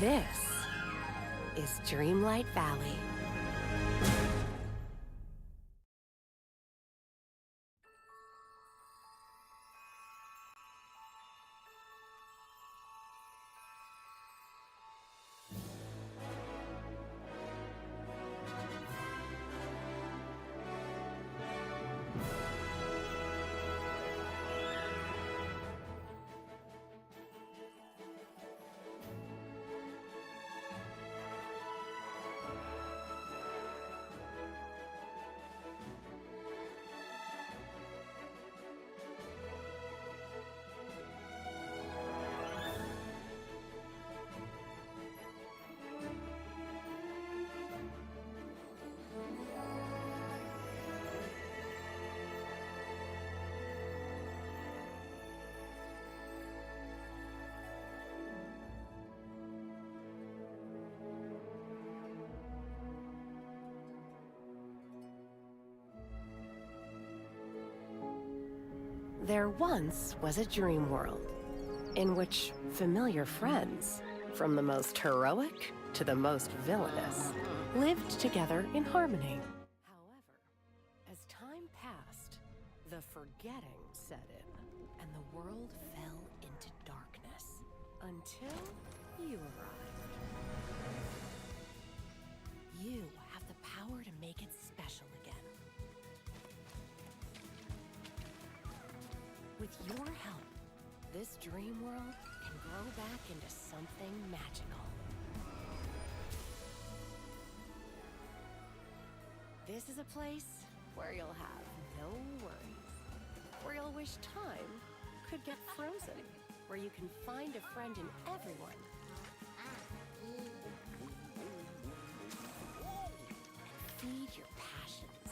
This is Dreamlight Valley. There once was a dream world in which familiar friends, from the most heroic to the most villainous, lived together in harmony. However, as time passed, the forgetting set in, and the world fell into darkness until you arrived. You have the power to make it special again. With your help, this dream world can grow back into something magical. This is a place where you'll have no worries, where you'll wish time could get frozen, where you can find a friend in everyone, and feed your passions.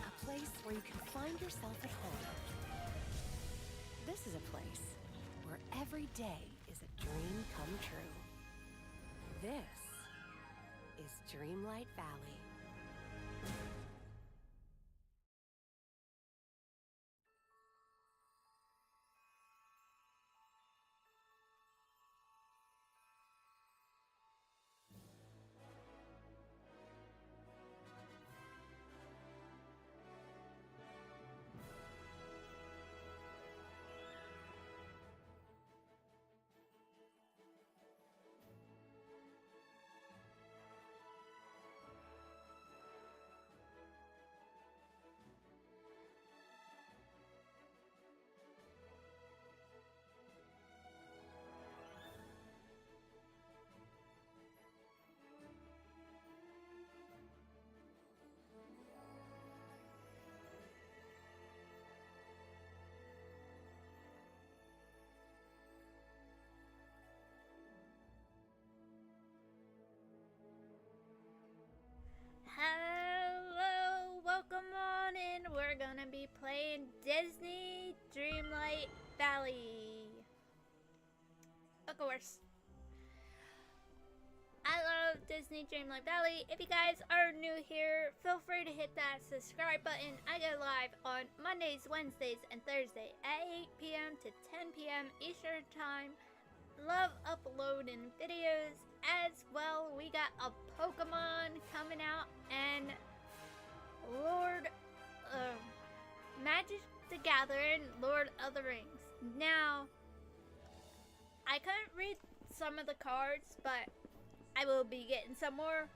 A place where you can find yourself at home. This is a place where every day is a dream come true. This is Dreamlight Valley. Hello, welcome on in. We're gonna be playing Disney Dreamlight Valley. Of course. I love Disney Dreamlight Valley. If you guys are new here, feel free to hit that subscribe button. I go live on Mondays, Wednesdays, and Thursdays at 8 p.m. to 10 p.m. Eastern Time. Love uploading videos as well. We got a Pokemon coming out and Lord Magic the Gathering, Lord of the Rings. Now, I couldn't read some of the cards, but I will be getting some more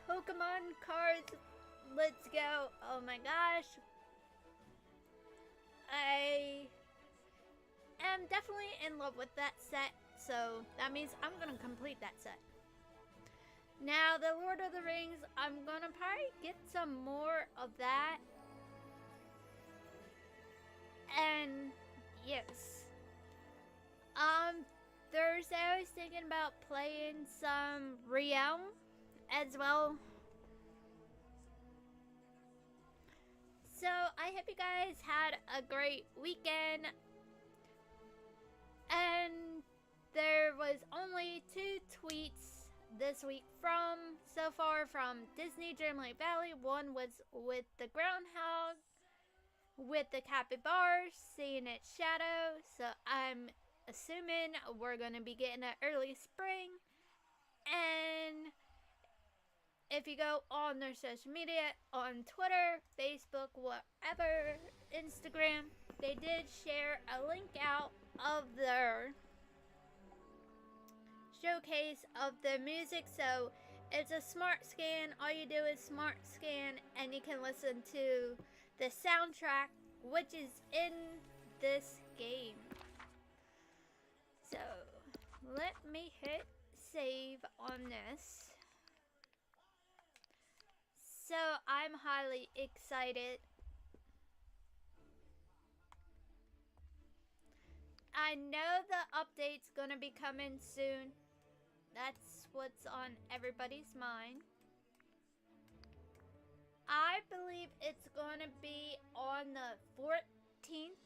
Pokemon cards. Let's go. Oh my gosh. I am definitely in love with that set. So that means I'm gonna complete that set. Now the Lord of the Rings, I'm gonna probably get some more of that. And yes. Thursday I was thinking about playing some Realm as well. So I hope you guys had a great weekend. And there was only 2 tweets this week so far from Disney Dreamlight Valley. One was with the groundhog with the capybara seeing its shadow. So I'm assuming we're going to be getting an early spring. And if you go on their social media, on Twitter, Facebook, whatever, Instagram, they did share a link out of their showcase of the music. So it's a smart scan. All you do is smart scan and you can listen to the soundtrack, which is in this game. So let me hit save on this. So I'm highly excited. I know the update's gonna be coming soon. That's what's on everybody's mind. I believe it's gonna be on the 14th.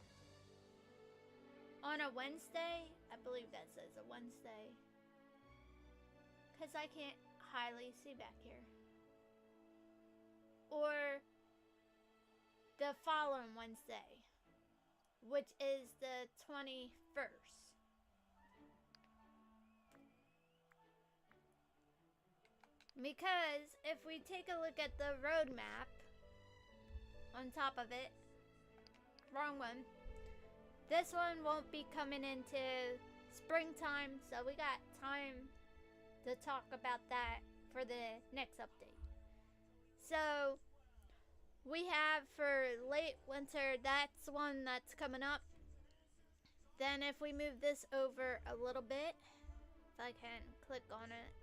On a Wednesday. I believe that says a Wednesday. Because I can't highly see back here. Or the following Wednesday, which is the 21st. Because if we take a look at the roadmap on top of it, wrong one, this one won't be coming into springtime, so we got time to talk about that for the next update. So we have for late winter, that's one that's coming up. Then if we move this over a little bit, if I can click on it.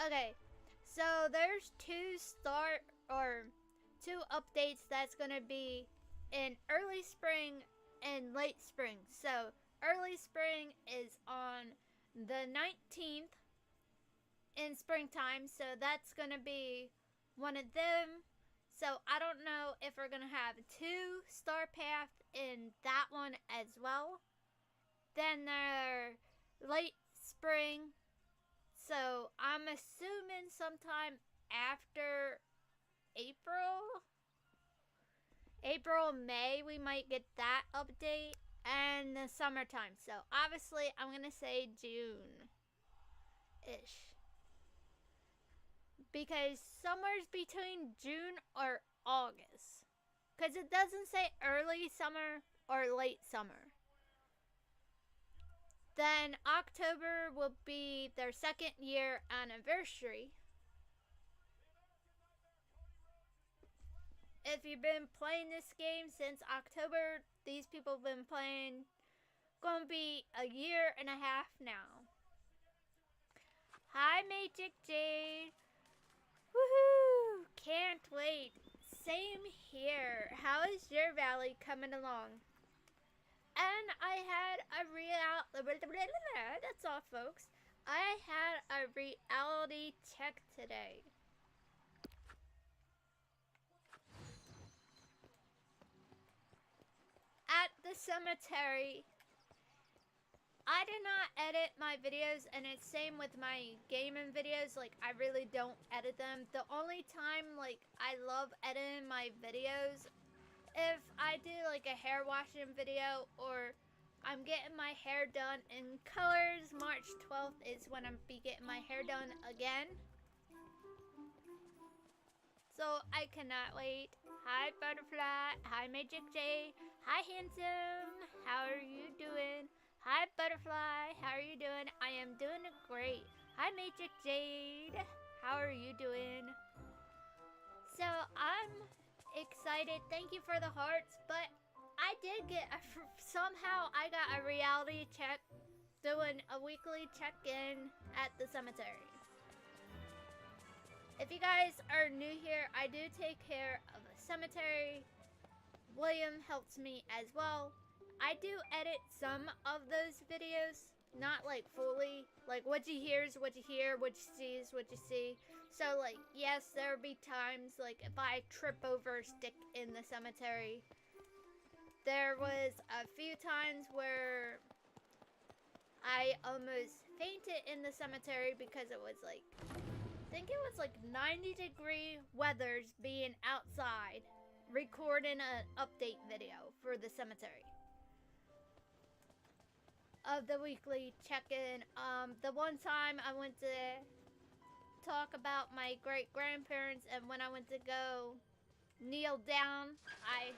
Okay, so there's two updates that's gonna be in early spring and late spring. So early spring is on the 19th in springtime, so that's gonna be one of them. So I don't know if we're gonna have 2 star paths in that one as well. Then they're late spring, so I'm assuming sometime after April, May, we might get that update, and the summertime. So obviously I'm gonna say June-ish. Because somewhere's between June or August. Because it doesn't say early summer or late summer. Then October will be their 2nd year anniversary. If you've been playing this game since October, these people have been playing, gonna be a year and a half now. Hi, Magic Jade. Woohoo! Can't wait. Same here. How is your valley coming along? And I had a that's all, folks. I had a reality check today. At the cemetery, I did not edit my videos, and it's same with my gaming videos. Like, I really don't edit them. The only time, like, I love editing my videos, if I do, like, a hair washing video, or I'm getting my hair done in colors. March 12th is when I'm be getting my hair done again. So, I cannot wait. Hi, Butterfly. Hi, Magic J. Hi, Handsome. How are you doing? Hi, Butterfly. How are you doing? I am doing great. Hi, Magic Jade. How are you doing? So, I'm excited. Thank you for the hearts, but I did get somehow I got a reality check doing a weekly check-in at the cemetery. If you guys are new here, I do take care of the cemetery. William helps me as well. I do edit some of those videos, not like fully. Like, what you hear is what you hear, what you see is what you see. So, like, yes, there will be times, like, if I trip over a stick in the cemetery. There was a few times where I almost fainted in the cemetery because it was like, I think it was like 90-degree weathers being outside recording an update video for the cemetery. of the weekly check-in. The one time I went to talk about my great-grandparents, and when I went to go kneel down, I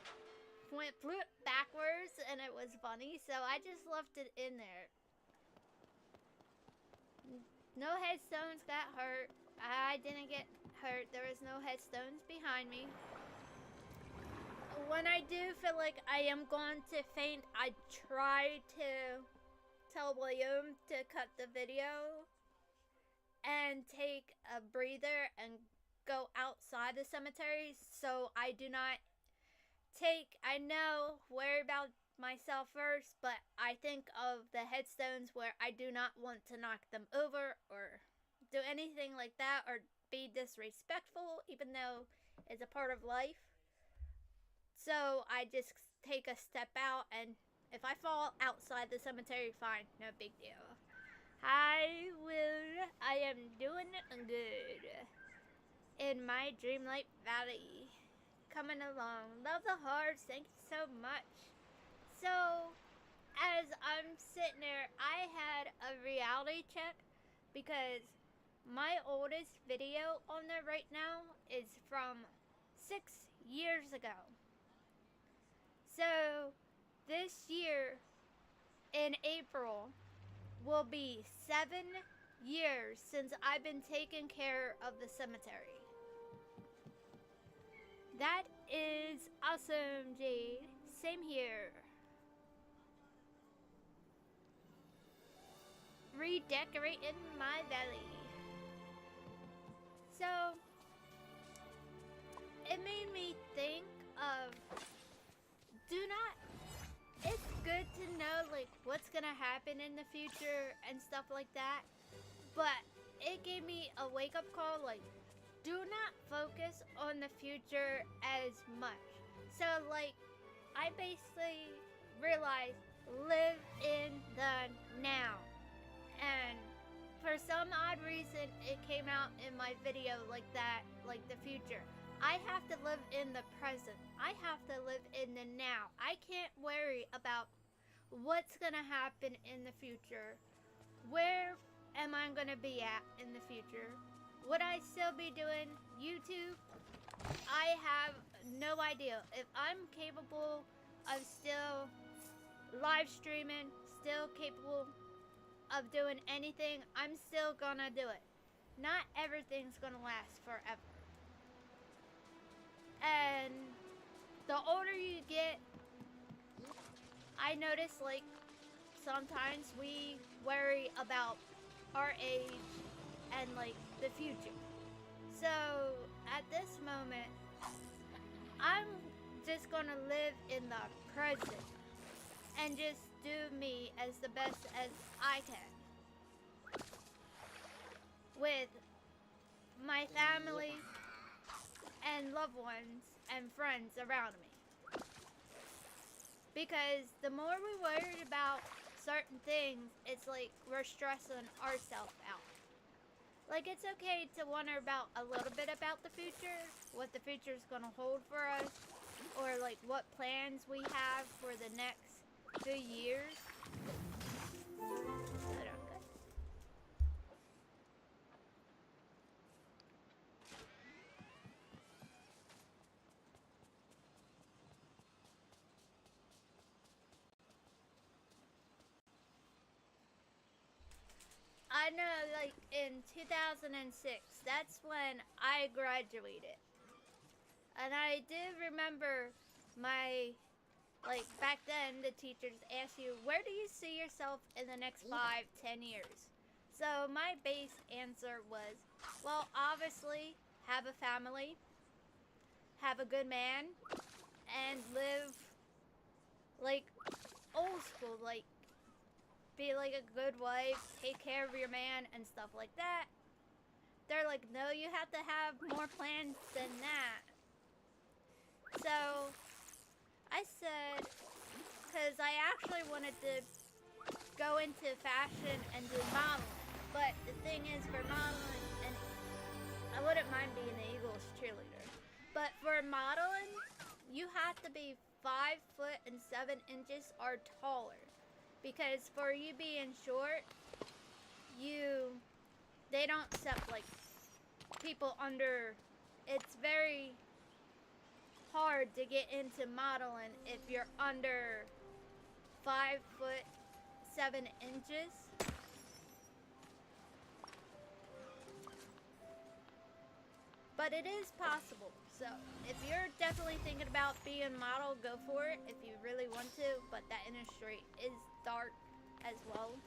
went backwards, and it was funny, so I just left it in there. No headstones got hurt. I didn't get hurt. There was no headstones behind me. When I do feel like I am going to faint, I try to tell William to cut the video and take a breather and go outside the cemetery so I do not worry about myself first, but I think of the headstones where I do not want to knock them over or do anything like that or be disrespectful, even though it's a part of life. So I just take a step out, and if I fall outside the cemetery, fine, no big deal. I am doing good in my Dreamlight Valley. Coming along. Love the hearts. Thank you so much. So, as I'm sitting there, I had a reality check because my oldest video on there right now is from 6 years ago. So, this year in April will be 7 years since I've been taking care of the cemetery. That is awesome, Jade. Same here. Redecorating my valley. So, it made me think of it's good to know like what's gonna happen in the future and stuff like that, but it gave me a wake-up call, like do not focus on the future as much. So like I basically realized live in the now, and for some odd reason it came out in my video like that, like the future. I have to live in the present. I have to live in the now. I can't worry about what's gonna happen in the future. Where am I gonna be at in the future? Would I still be doing YouTube? I have no idea. If I'm capable of still live streaming, still capable of doing anything, I'm still gonna do it. Not everything's gonna last forever. And the older you get, I notice like sometimes we worry about our age and like the future. So at this moment, I'm just gonna live in the present and just do me as the best as I can with my family and loved ones and friends around me. Because the more we worry about certain things, it's like we're stressing ourselves out. Like it's okay to wonder about a little bit about the future, what the future is going to hold for us, or like what plans we have for the next few years. I know, like, in 2006, that's when I graduated. And I do remember back then, the teachers asked you, where do you see yourself in the next 5-10 years? So my base answer was, well, obviously, have a family, have a good man, and live, like, old school, like, be like a good wife, take care of your man, and stuff like that. They're like, no, you have to have more plans than that. So, I said, because I actually wanted to go into fashion and do modeling. But the thing is, for modeling, and I wouldn't mind being the Eagles cheerleader, but for modeling, you have to be 5'7" or taller. Because for you being short, they don't accept like people under. It's very hard to get into modeling if you're under 5'7". But it is possible. So if you're definitely thinking about being a model, go for it if you really want to. But that industry is dark as well.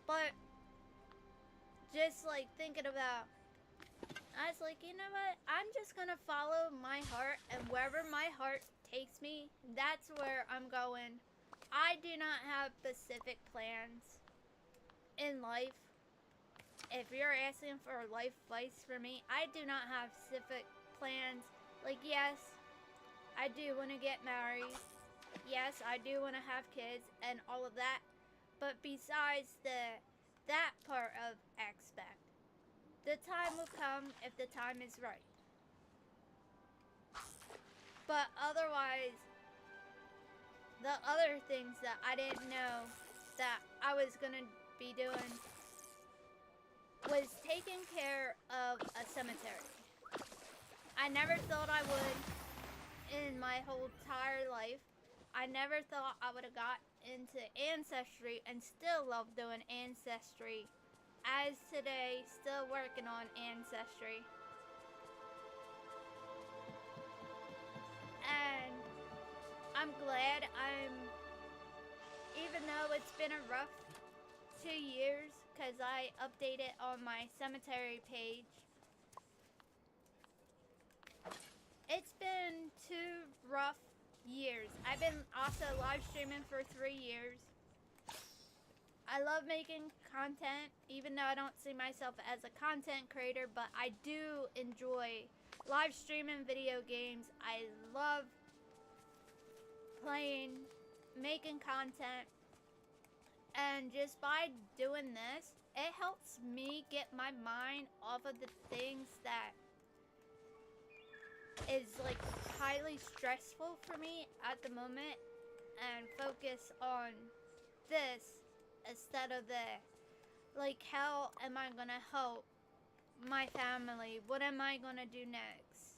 But just like thinking about, I was like, you know what? I'm just gonna follow my heart, and wherever my heart takes me, that's where I'm going. I do not have specific plans in life. If you're asking for life advice for me, I do not have specific plans. Like, yes, I do want to get married. Yes, I do want to have kids and all of that. But besides that part of aspect, the time will come if the time is right. But otherwise, the other things that I didn't know that I was gonna be doing was taking care of a cemetery. I never thought I would in my whole entire life. I never thought I would have got into ancestry and still love doing ancestry. As today, still working on ancestry. And I'm glad even though it's been a rough 2 years, because I updated on my cemetery page. It's been 2 rough years. I've been also live streaming for 3 years. I love making content, even though I don't see myself as a content creator, but I do enjoy live streaming video games. I love playing, making content, and just by doing this, it helps me get my mind off of the things that is like highly stressful for me at the moment and focus on this instead of the, like, how am I gonna help my family? What am I gonna do next?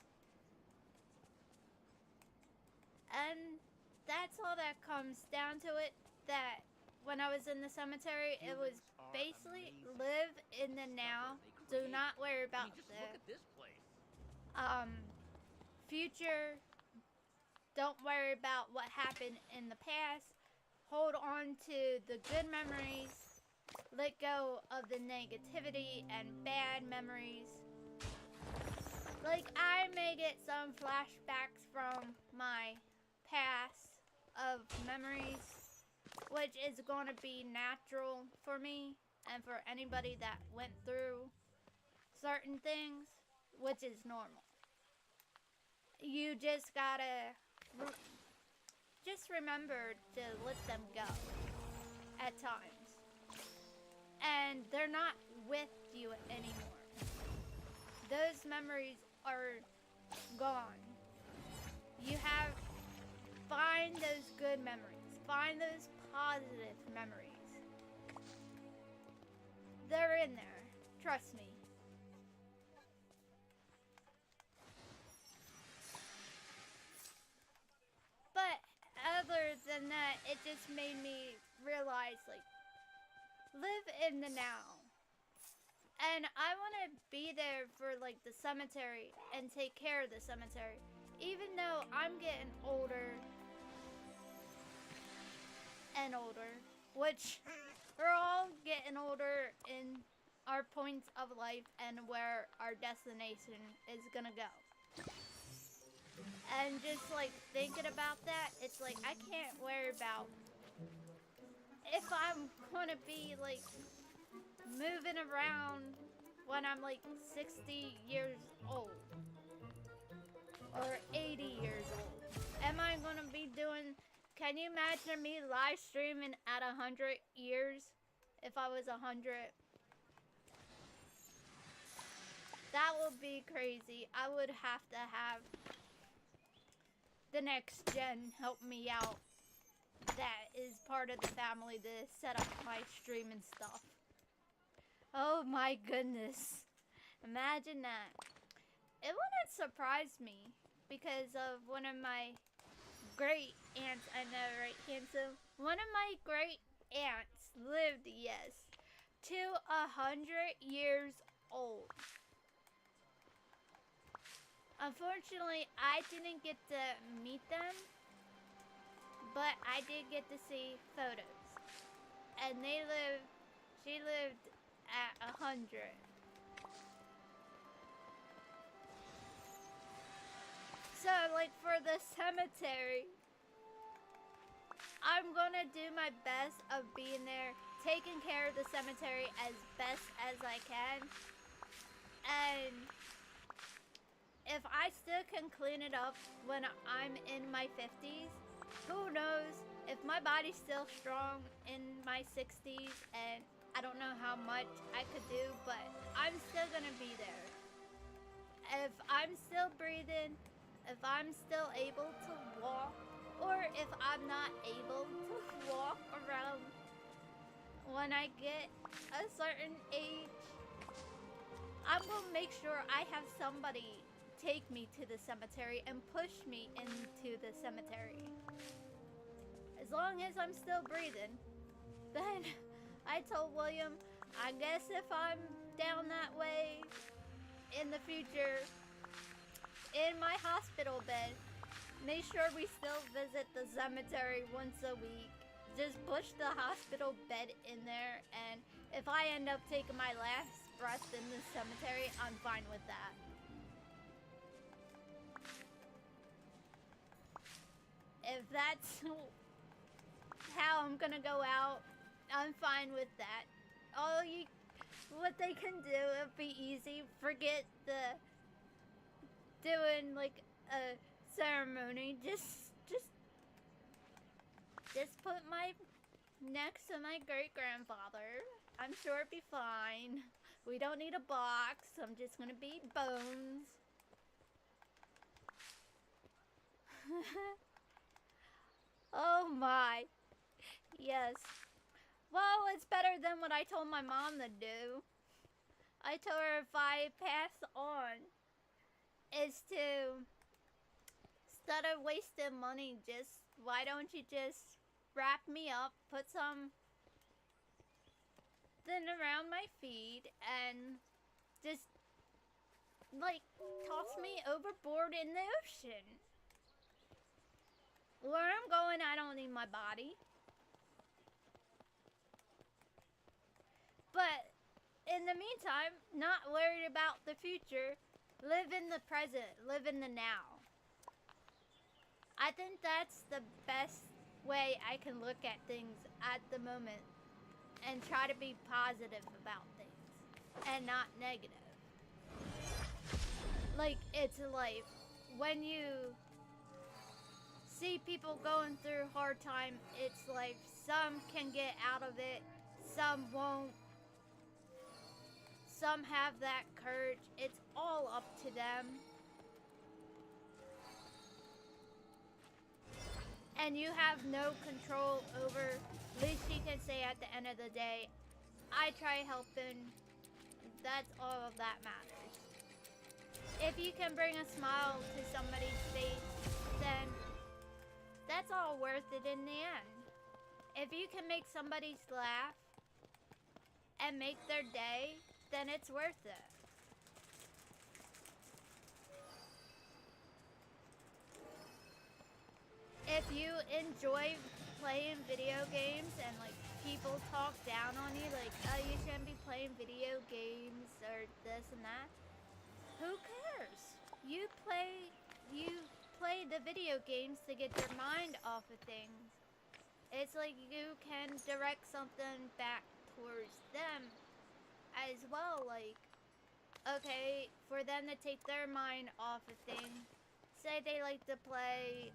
And that's all that comes down to it. That when I was in the cemetery, it was basically live in the now. Do not worry about the future. Don't worry about what happened in the past. Hold on to the good memories. Let go of the negativity and bad memories. Like, I may get some flashbacks from my past of memories, which is going to be natural for me and for anybody that went through certain things, which is normal. You just gotta just remember to let them go at times. And they're not with you anymore. Those memories are gone. You have, find those good memories. Find those positive memories. They're in there. Trust me. But other than that, it just made me realize, like, live in the now. And I want to be there for, like, the cemetery and take care of the cemetery. Even though I'm getting older and older, which we're all getting older in our points of life and where our destination is gonna go. And just like thinking about that, it's like I can't worry about if I'm gonna be like moving around when I'm like 60 years old or 80 years old. Am I gonna be doing, can you imagine me live streaming at 100 years if I was 100? That would be crazy. I would have to have the the next gen help me out that is part of the family to set up my stream and stuff. Oh my goodness. Imagine that. It wouldn't surprise me because of one of my great aunts. I know, right, handsome? One of my great aunts lived, yes, to 100 years old. Unfortunately, I didn't get to meet them, but I did get to see photos. And she lived at 100. So, like, for the cemetery, I'm gonna do my best of being there, taking care of the cemetery as best as I can. And if I still can clean it up when I'm in my 50s, who knows? If my body's still strong in my 60s, and I don't know how much I could do, but I'm still gonna be there. If I'm still breathing, if I'm still able to walk, or if I'm not able to walk around when I get a certain age, I'm gonna make sure I have somebody take me to the cemetery and push me into the cemetery. As long as I'm still breathing. Then I told William, I guess if I'm down that way in the future, in my hospital bed, make sure we still visit the cemetery once a week. Just push the hospital bed in there, and if I end up taking my last breath in the cemetery, I'm fine with that. If that's how I'm gonna go out, I'm fine with that. What they can do, it'll be easy. Forget the doing like a ceremony. Just put my next to my great grandfather. I'm sure it'll be fine. We don't need a box. I'm just gonna be bones. Oh my. Yes. Well, it's better than what I told my mom to do. I told her if I pass on, is to, instead of wasting money, why don't you just wrap me up, put something around my feet, and just, like, toss me overboard in the ocean. Where I'm going, I don't need my body. But in the meantime, not worried about the future, live in the present, live in the now. I think that's the best way I can look at things at the moment and try to be positive about things and not negative. Like, it's life. When you see people going through hard time, it's life. Some can get out of it, some won't. Some have that courage. It's all up to them. And you have no control over, at least you can say at the end of the day, I try helping. That's all that matters. If you can bring a smile to somebody's face, then that's all worth it in the end. If you can make somebody laugh and make their day, then it's worth it. If you enjoy playing video games and like people talk down on you, like, oh, you shouldn't be playing video games or this and that, who cares? You play the video games to get your mind off of things. It's like you can direct something back towards them as well, like, okay, for them to take their mind off of things. Say they like to play,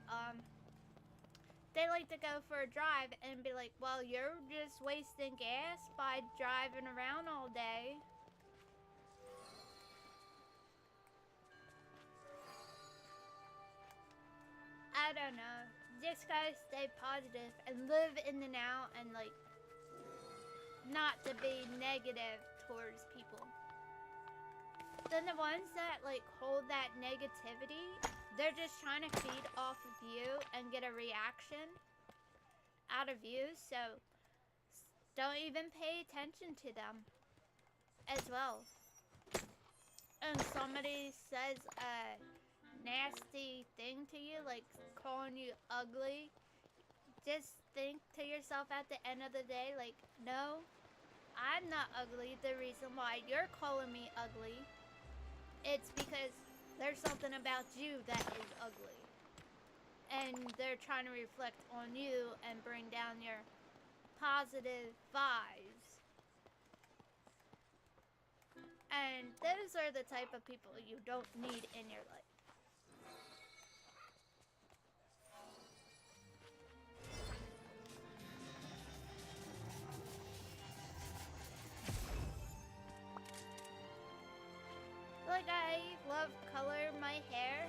they like to go for a drive and be like, well, you're just wasting gas by driving around all day. I I don't know. Just gotta stay positive and live in the now and like not to be negative towards people. Then the ones that like hold that negativity, they're just trying to feed off of you and get a reaction out of you, so don't even pay attention to them as well. And somebody says a nasty thing to you, like calling you ugly, just think to yourself at the end of the day, like, no, I'm not ugly. The reason why you're calling me ugly, it's because there's something about you that is ugly. And they're trying to reflect on you and bring down your positive vibes. And those are the type of people you don't need in your life. Like, I love color my hair.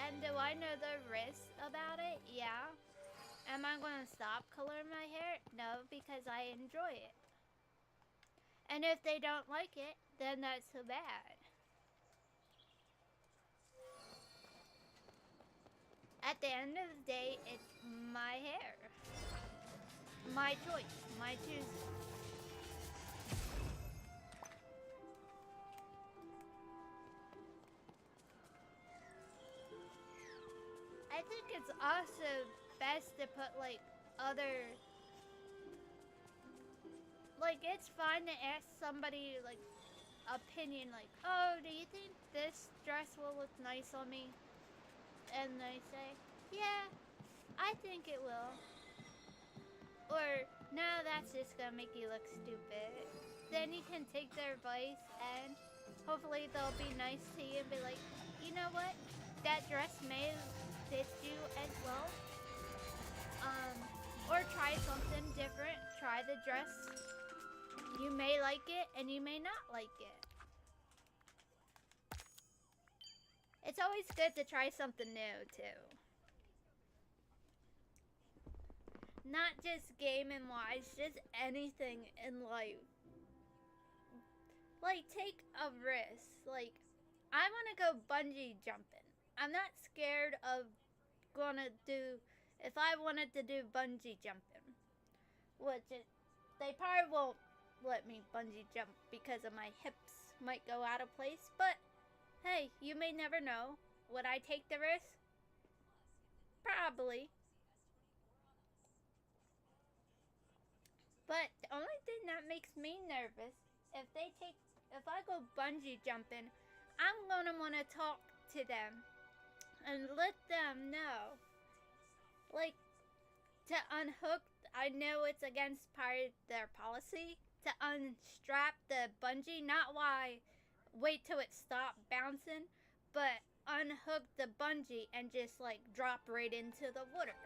And do I know the risks about it? Yeah. Am I going to stop coloring my hair? No, because I enjoy it. And if they don't like it, then that's so bad. At the end of the day, it's my hair. My choice, my choosing. I think it's also best to put like other, like it's fine to ask somebody like opinion, like, oh, do you think this dress will look nice on me? And they say, yeah, I think it will. Or, no, that's just gonna make you look stupid. Then you can take their advice and hopefully they'll be nice to you and be like, you know what, that dress may fit you as well. Or try something different. Try the dress. You may like it and you may not like it. It's always good to try something new too. Not just gaming wise, just anything in life. Like, take a risk. Like, I want to go bungee jumping. I'm not scared of gonna do, if I wanted to do bungee jumping, which they probably won't let me bungee jump because of my hips might go out of place, but hey, you may never know. Would I take the risk? Probably. But the only thing that makes me nervous, if I go bungee jumping, I'm gonna wanna talk to them and let them know. Like, to unhook, I know it's against part of their policy to unstrap the bungee, not why wait till it stopped bouncing, but unhook the bungee and just like drop right into the water.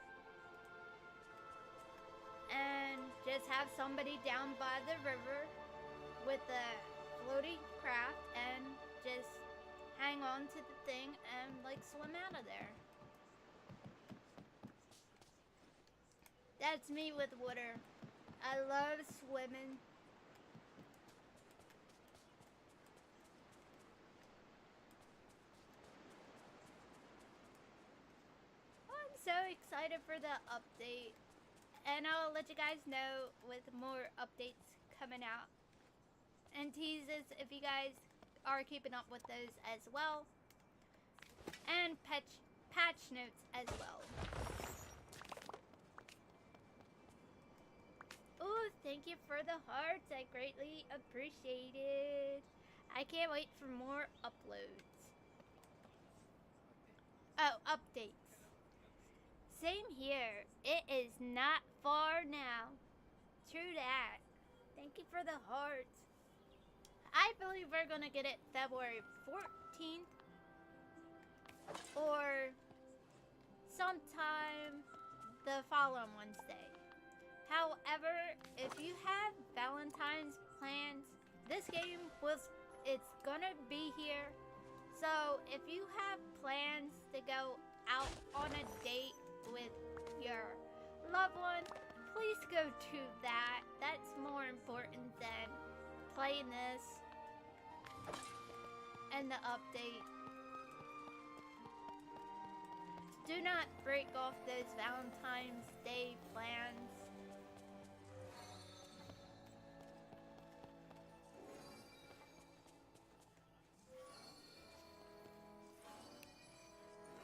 And just have somebody down by the river with a floating craft and just hang on to the thing and like swim out of there. That's me with water. I love swimming. Oh, I'm so excited for the update. And I'll let you guys know with more updates coming out. And teases if you guys are keeping up with those as well. And patch notes as well. Ooh, thank you for the hearts. I greatly appreciate it. I can't wait for more uploads. Oh, updates. Same here. It is not far now. True that. Thank you for the hearts. I believe we're gonna get it February 14th. Or sometime the following Wednesday. However, if you have Valentine's plans, this game it's gonna be here. So if you have plans to go out on a date with your loved one, please go to that. That's more important than playing this and the update. Do not break off those Valentine's Day plans.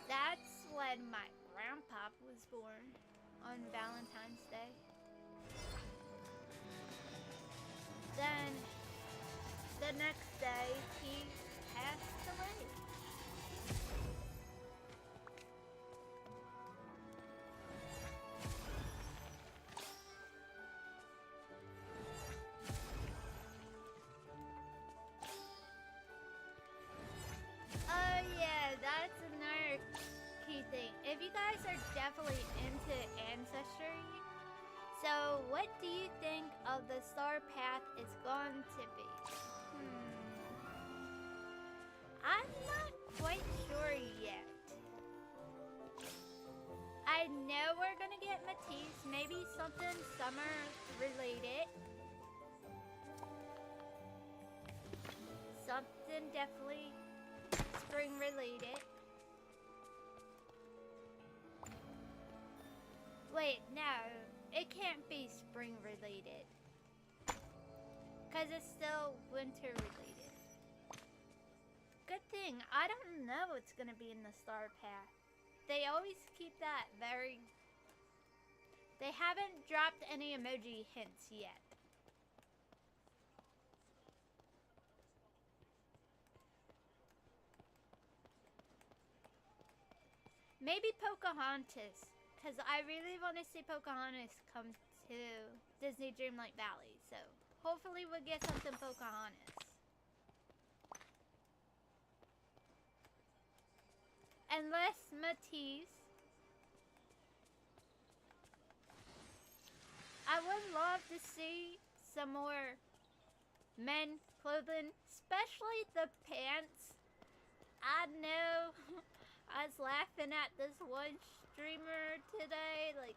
That's when my grandpa was born, on Valentine's Day. Then, the next day, he passed away. Oh yeah, that's another key thing. If you guys are definitely into ancestry, so what do you think of the star path is going to be? I'm not quite sure yet. I know we're gonna get Matisse, maybe something summer related. Something definitely spring related. Wait, no, it can't be spring related. Cause it's still winter related. Good thing, I don't know what's gonna be in the star path. They always keep that very... They haven't dropped any emoji hints yet. Maybe Pocahontas, because I really want to see Pocahontas come to Disney Dreamlight Valley, so hopefully we'll get something Pocahontas. Unless Matisse. I would love to see some more men clothing, especially the pants. I know I was laughing at this one streamer today, like,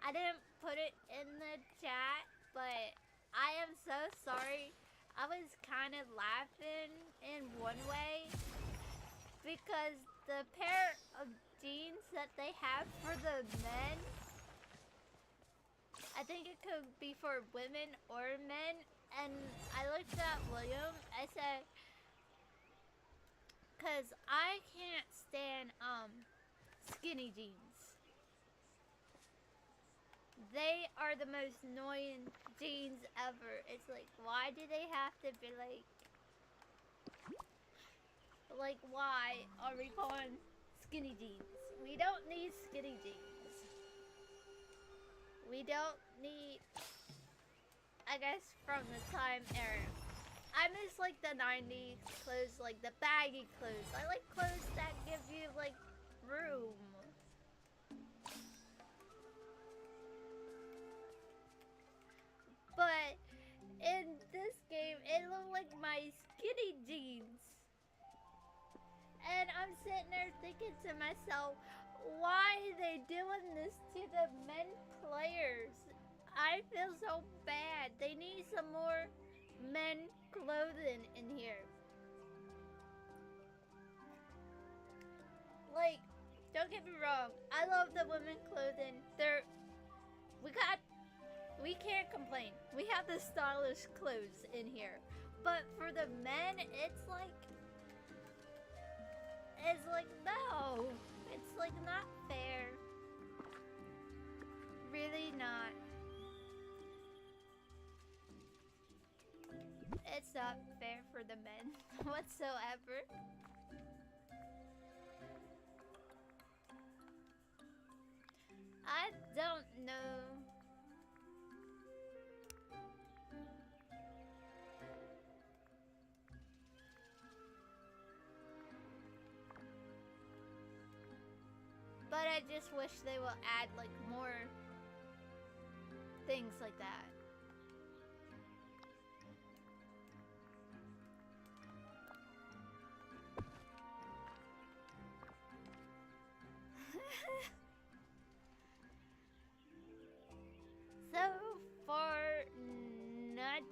I didn't put it in the chat, but I am so sorry. I was kind of laughing in one way because the pair of jeans that they have for the men, I think it could be for women or men, and I looked at William, I said, cause I can't stand skinny jeans. They are the most annoying jeans ever. It's like, why do they have to be like, why are we calling skinny jeans? We don't need skinny jeans. We don't need, I guess, from the time era. I miss like the 90s clothes, like the baggy clothes. I like clothes that give you like room. But in this game, it looked like my skinny jeans. And I'm sitting there thinking to myself, why are they doing this to the men players? I feel so bad. They need some more men clothing in here. Like, don't get me wrong, I love the women clothing. We can't complain. We have the stylish clothes in here. But for the men, it's like no. It's like not fair. Really not. It's not fair for the men whatsoever. I don't know. But I just wish they will add like more things like that.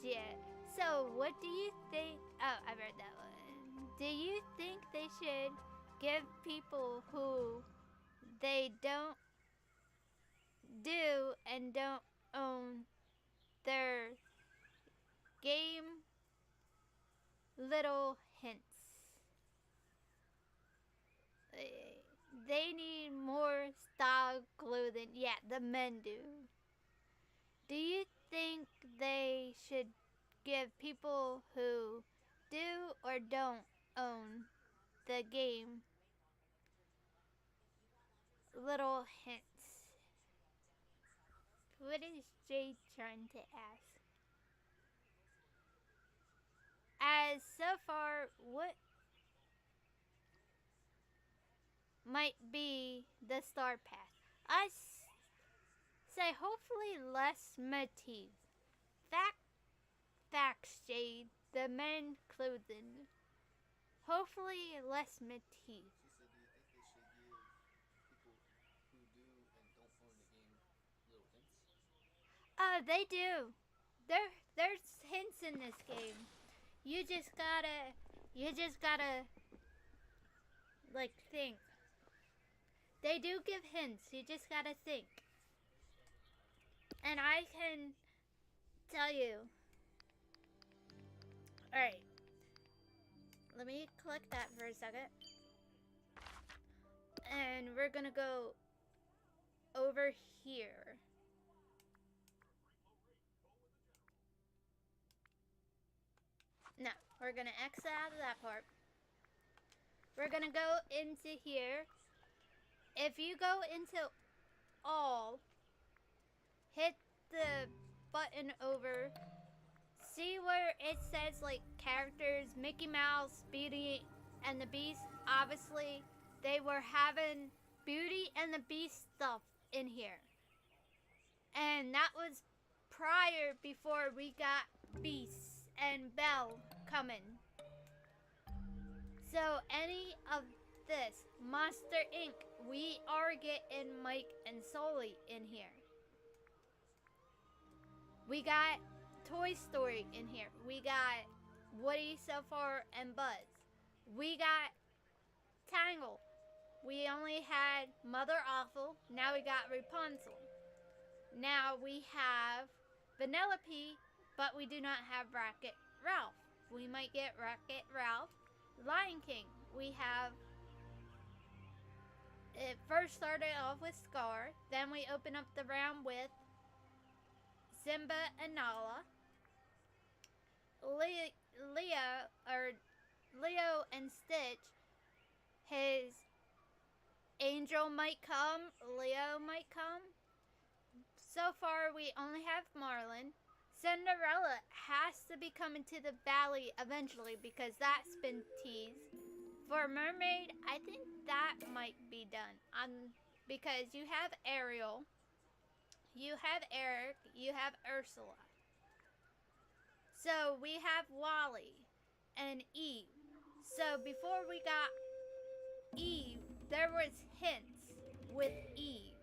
Yeah. So, what do you think? Oh, I read that one. Do you think they should give people who they don't do and don't own their game little hints? They need more style glue than, yeah, the men do. Do you think they should give people who do or don't own the game little hints? What is Jade trying to ask? As so far, what might be the star path? I say hopefully less motif. Facts, Jade. The men clothing. Hopefully less motif. She said, do you think they should give people who do and don't own the game little hints? They do. There's hints in this game. You just gotta like think. They do give hints. You just gotta think. And I can tell you. Alright. Let me click that for a second. And we're gonna go over here. No, we're gonna exit out of that part. We're gonna go into here. If you go into all, hit the button over. See where it says like characters, Mickey Mouse, Beauty and the Beast. Obviously, they were having Beauty and the Beast stuff in here. And that was before we got Beast and Belle coming. So any of this, Monster Inc., we are getting Mike and Sully in here. We got Toy Story in here. We got Woody so far and Buzz. We got Tangle. We only had Mother Awful. Now we got Rapunzel. Now we have Vanellope, but we do not have Wreck-It Ralph. We might get Wreck-It Ralph. Lion King. We have... It first started off with Scar. Then we open up the round with Simba and Nala. Leo and Stitch. His Angel might come. Leo might come. So far, we only have Marlin. Cinderella has to be coming to the valley eventually because that's been teased. For Mermaid, I think that might be done. Because you have Ariel, you have Eric, you have Ursula. So we have Wally and Eve. So before we got Eve, there was hints with Eve.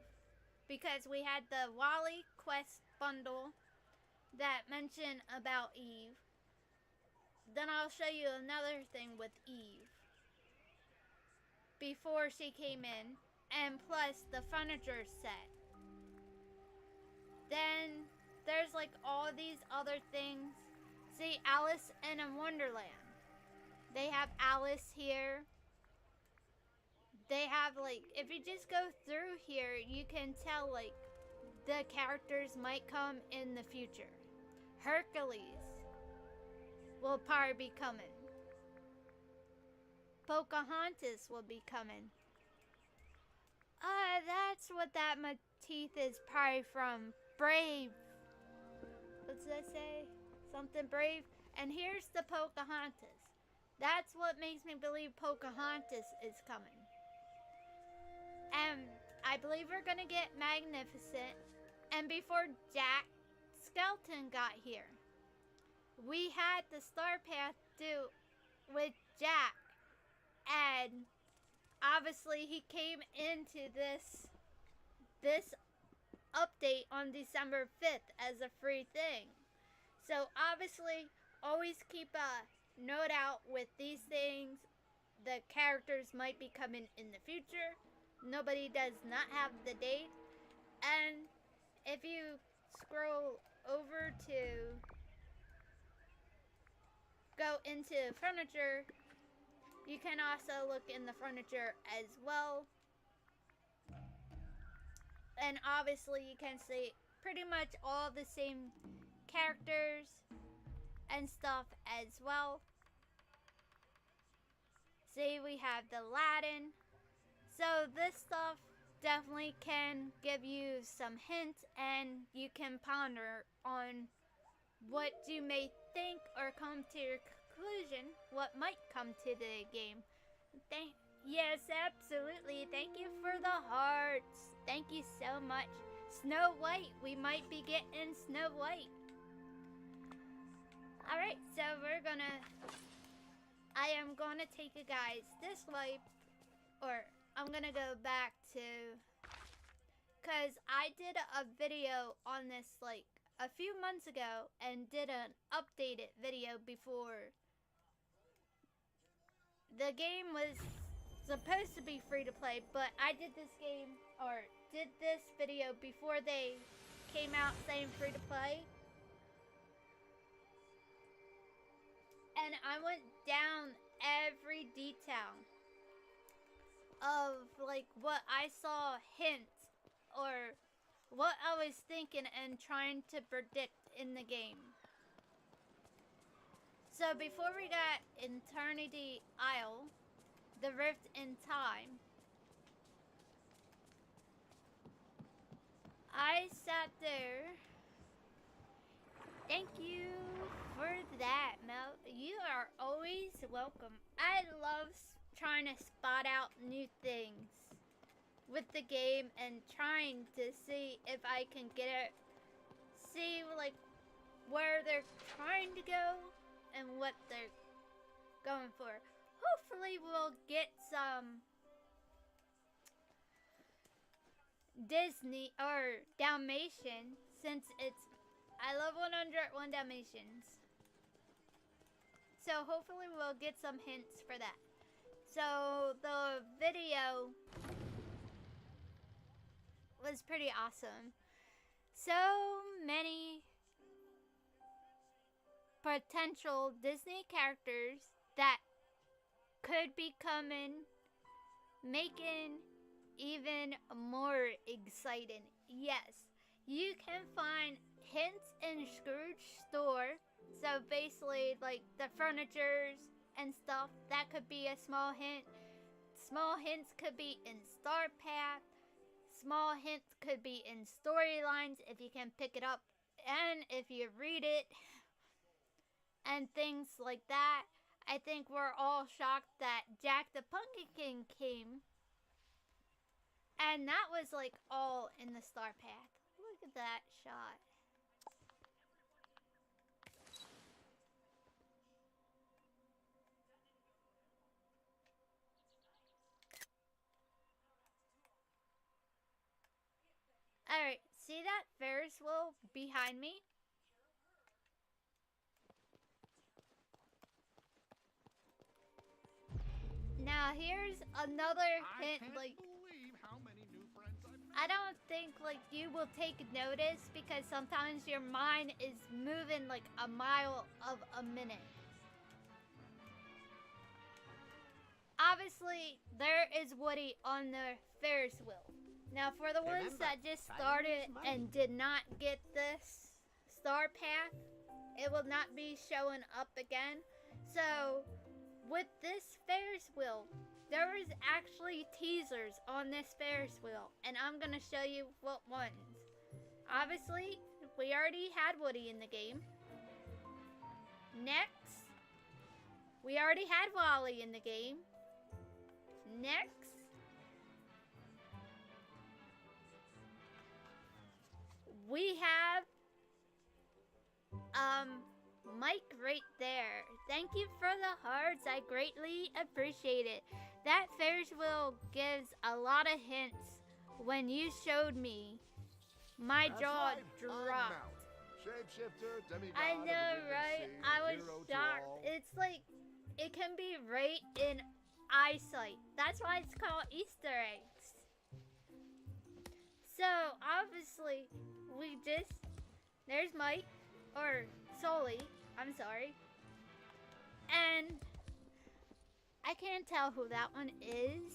Because we had the Wally quest bundle that mentioned about Eve. Then I'll show you another thing with Eve before she came in, and plus the furniture set. Then there's like all these other things. See, Alice in Wonderland. They have Alice here. They have like, if you just go through here, you can tell like the characters might come in the future. Hercules will probably be coming. Pocahontas will be coming. That's what that motif is probably from. Brave. What's that say? Something brave. And here's the Pocahontas. That's what makes me believe Pocahontas is coming. And I believe we're gonna get Magnificent. And before Jack Skeleton got here, we had the Star Path do with Jack. And obviously he came into this update on December 5th as a free thing. So obviously, always keep a note out with these things. The characters might be coming in the future. Nobody does not have the date. And if you scroll over to go into furniture, you can also look in the furniture as well. And obviously you can see pretty much all the same characters and stuff as well. See, we have the Latin. So this stuff definitely can give you some hints, and you can ponder on what you may think or come to your conclusion, what might come to the game. Yes, absolutely. Thank you for the hearts. Thank you so much. Snow White. We might be getting Snow White. Alright, so I am gonna take you guys this way, or I'm gonna go back to, cause I did a video on this like a few months ago and did an updated video before. The game was supposed to be free to play, but I did this video before they came out saying free to play. And I went down every detail of like what I saw hints or what I was thinking and trying to predict in the game. So before we got Eternity Isle, the Rift in Time, I sat there. Thank you for that, Mel. You are always welcome. I love trying to spot out new things with the game and trying to see if I can get it, see like where they're trying to go and what they're going for. Hopefully we'll get some Disney or Dalmatian, since I love 101 Dalmatians. So hopefully we'll get some hints for that. So the video was pretty awesome. So many potential Disney characters that could be coming, making even more exciting. Yes, you can find hints in Scrooge store. So basically like the furnitures and stuff, that could be a small hint. Small hints could be in Star Path. Small hints could be in storylines if you can pick it up and if you read it and things like that. I think we're all shocked that Jack the Pumpkin King came, and that was like all in the Star Path. Look at that shot. Alright, see that Ferris wheel behind me? Now here's another hint, like, believe how many new friends I've met. I don't think like you will take notice because sometimes your mind is moving like a mile of a minute. Obviously, there is Woody on the Ferris wheel. Now, for the ones that just started and did not get this Star Path, it will not be showing up again. So, with this Ferris wheel, there is actually teasers on this Ferris wheel, and I'm going to show you what ones. Obviously, we already had Woody in the game. Next, we already had Wally in the game. Next, we have Mike right there. Thank you for the hearts. I greatly appreciate it. That Ferris wheel gives a lot of hints. When you showed me, my jaw dropped. Shapeshifter, demigod I of the know, wind and right? sea, I was hero to shocked. all. It's like, it can be right in eyesight. That's why it's called Easter eggs. So, obviously, there's Mike, or Sully, I'm sorry. And I can't tell who that one is.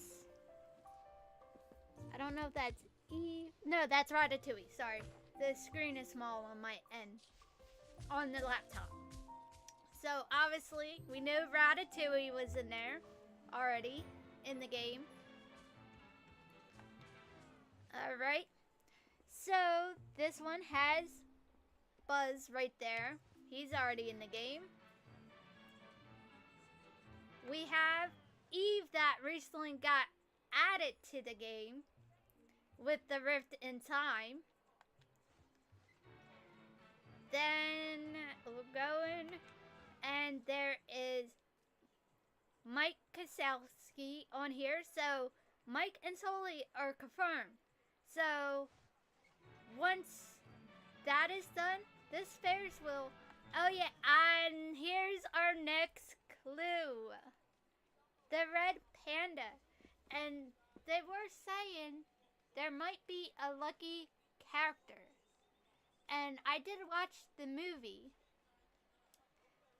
I don't know if that's No, that's Ratatouille, sorry. The screen is small on my end, on the laptop. So, obviously, we know Ratatouille was in there already in the game. Alright. So, this one has Buzz right there. He's already in the game. We have Eve that recently got added to the game with the Rift in Time. Then we're going, and there is Mike Kosowski on here. So Mike and Sully are confirmed. So once that is done, this Ferris wheel. Oh yeah, and here's our next clue. The red panda. And they were saying there might be a lucky character. And I did watch the movie.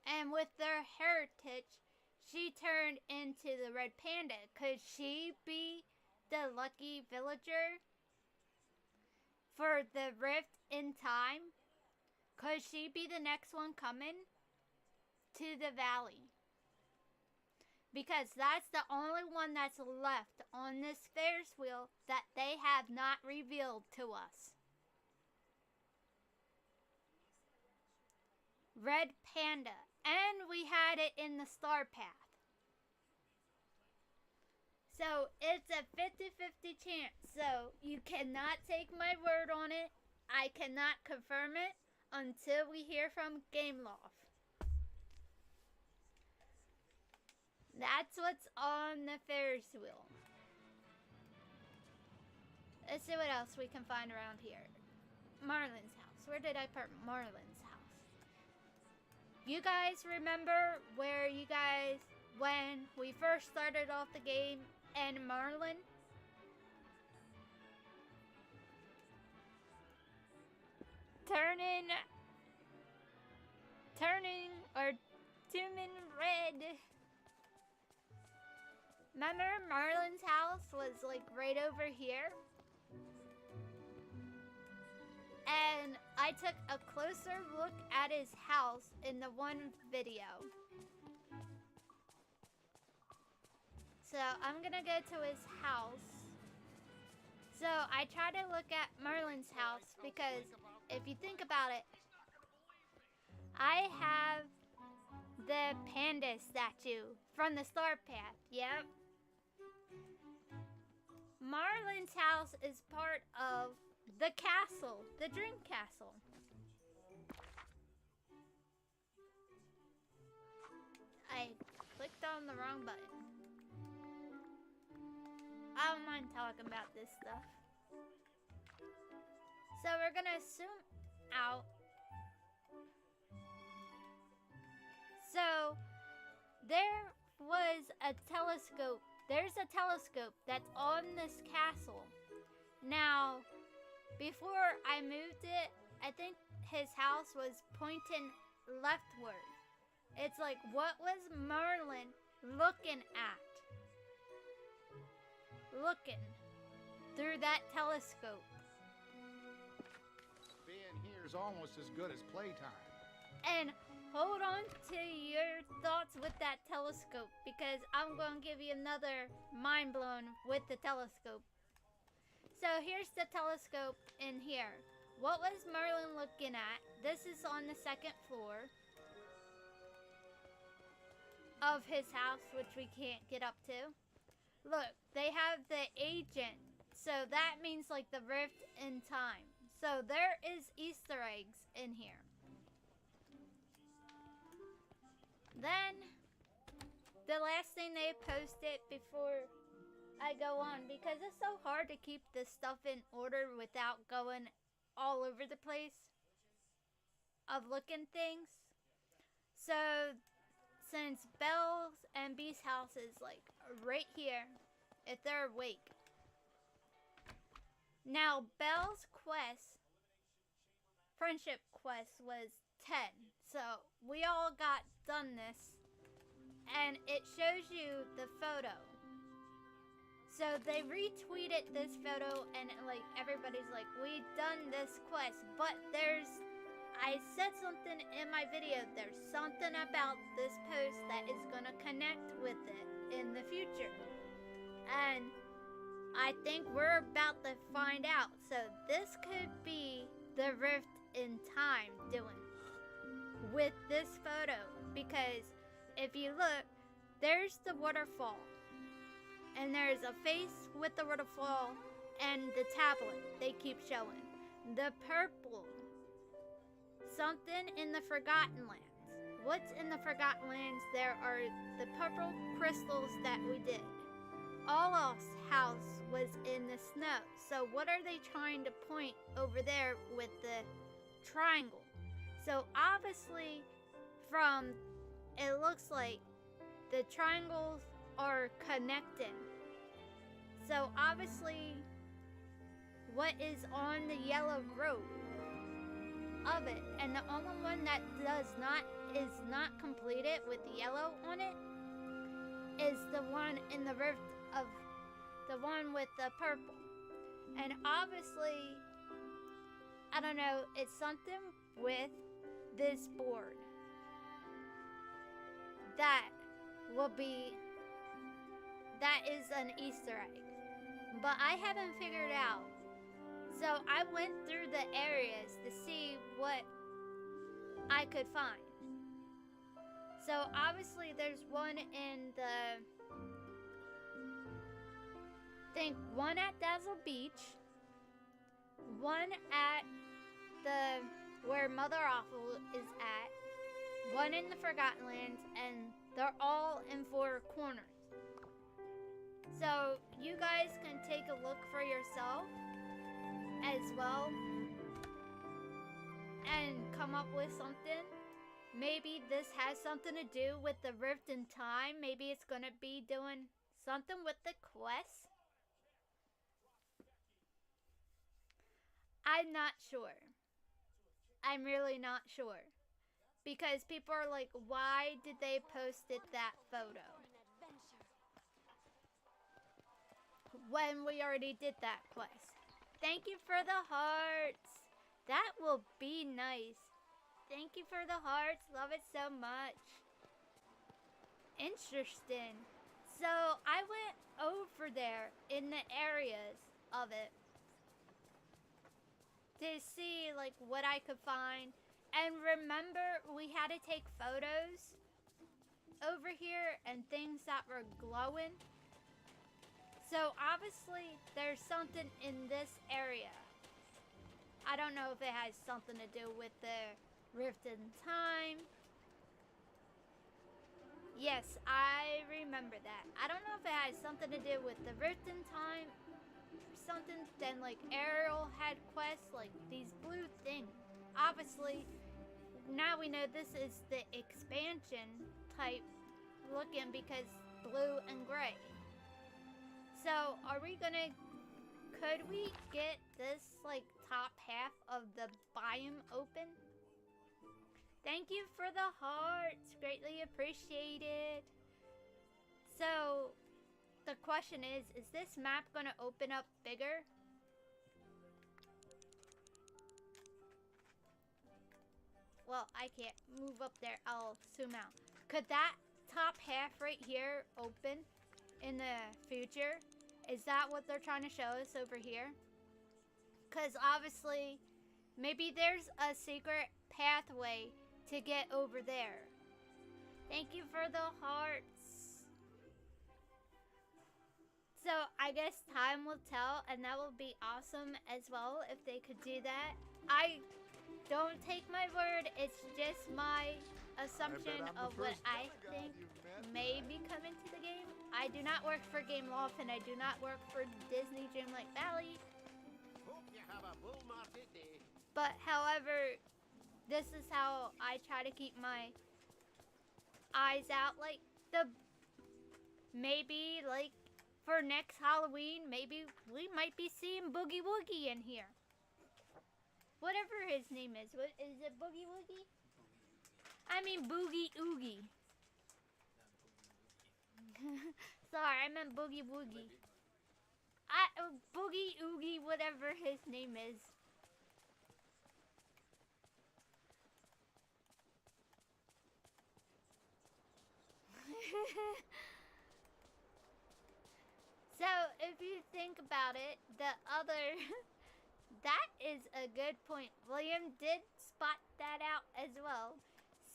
And with their heritage, she turned into the red panda. Could she be the lucky villager for the Rift in Time? Could she be the next one coming to the valley? Because that's the only one that's left on this Ferris wheel that they have not revealed to us. Red Panda. And we had it in the Star Path. So it's a 50-50 chance. So you cannot take my word on it. I cannot confirm it until we hear from Gameloft. That's what's on the Ferris wheel. Let's see what else we can find around here. Marlin's house. Where did I put Marlin's house? You guys remember where when we first started off the game and Marlin? Turning red. Remember Marlin's house was like right over here? And I took a closer look at his house in the one video. So I'm gonna go to his house. So I try to look at Marlin's house because if you think about it, I have the panda statue from the Star Path. Yep. Marlin's house is part of the castle, the Dream Castle. I clicked on the wrong button. I don't mind talking about this stuff. So we're gonna zoom out. So there was a telescope. There's a telescope that's on this castle. Now, before I moved it, I think his house was pointing leftward. It's like, what was Marlin looking at? Looking through that telescope. Being here is almost as good as playtime. And hold on to your thoughts with that telescope because I'm going to give you another mind blown with the telescope. So here's the telescope in here. What was Merlin looking at? This is on the second floor of his house, which we can't get up to. Look, they have the agent. So that means like the rift in time. So there is Easter eggs in here. Then, the last thing they posted before I go on, because it's so hard to keep this stuff in order without going all over the place. of looking things. So since Belle's and Bee's house is like right here, if they're awake. Now Belle's quest, friendship quest, was 10. So we all got done this. And it shows you the photo. So they retweeted this photo and like everybody's like, we done this quest. But I said something in my video, there's something about this post that is gonna connect with it in the future. And I think we're about to find out. So this could be the Rift in Time doing with this photo. Because if you look, there's the waterfall. And there's a face with the waterfall and the tablet they keep showing. The purple. Something in the Forgotten Lands. What's in the Forgotten Lands? There are the purple crystals that we did. Olaf's house was in the snow. So what are they trying to point over there with the triangle? So obviously it looks like the triangles are connecting. So obviously what is on the yellow rope of it, and the only one that is not completed with the yellow on it is the one in the rift of the one with the purple. And obviously, I don't know, it's something with this board that is an Easter egg, but I haven't figured out. So I went through the areas to see what I could find. So obviously there's one in one at Dazzle Beach, one at where Mother Awful is at, one in the Forgotten Lands, and they're all in 4 corners. So you guys can take a look for yourself as well and come up with something. Maybe this has something to do with the Rift in Time. Maybe it's going to be doing something with the quest. I'm not sure. I'm really not sure. Because people are like, why did they posted that photo when we already did that quest? Thank you for the hearts. That will be nice. Thank you for the hearts. Love it so much. Interesting. So I went over there in the areas of it to see like what I could find. And remember, we had to take photos over here and things that were glowing. So obviously there's something in this area. I don't know if it has something to do with the Rift in Time. Yes, I remember that. I don't know if it has something to do with the Rift in Time or something. Then like Ariel had quests like these blue things. Obviously, now we know this is the expansion type looking because blue and gray. So could we get this like top half of the biome open? Thank you for the hearts, greatly appreciated. So the question is this map gonna open up bigger? Well, I can't move up there, I'll zoom out. Could that top half right here open in the future? Is that what they're trying to show us over here? Because obviously, maybe there's a secret pathway to get over there. Thank you for the hearts. So I guess time will tell, and that will be awesome as well if they could do that. I don't take my word, it's just my assumption of what I think may be coming to the game. I do not work for Game Loft and I do not work for Disney Dreamlight Valley. Hope you have a bull market day. But however, This is how I try to keep my eyes out. Like, maybe, like, for next Halloween, maybe we might be seeing Boogie Woogie in here. Whatever his name is. What is it, Boogie Woogie? I mean Boogie Oogie. Sorry, I meant Boogie Woogie. Boogie Oogie, whatever his name is. So, if you think about it, the other... that is a good point. William did spot that out as well.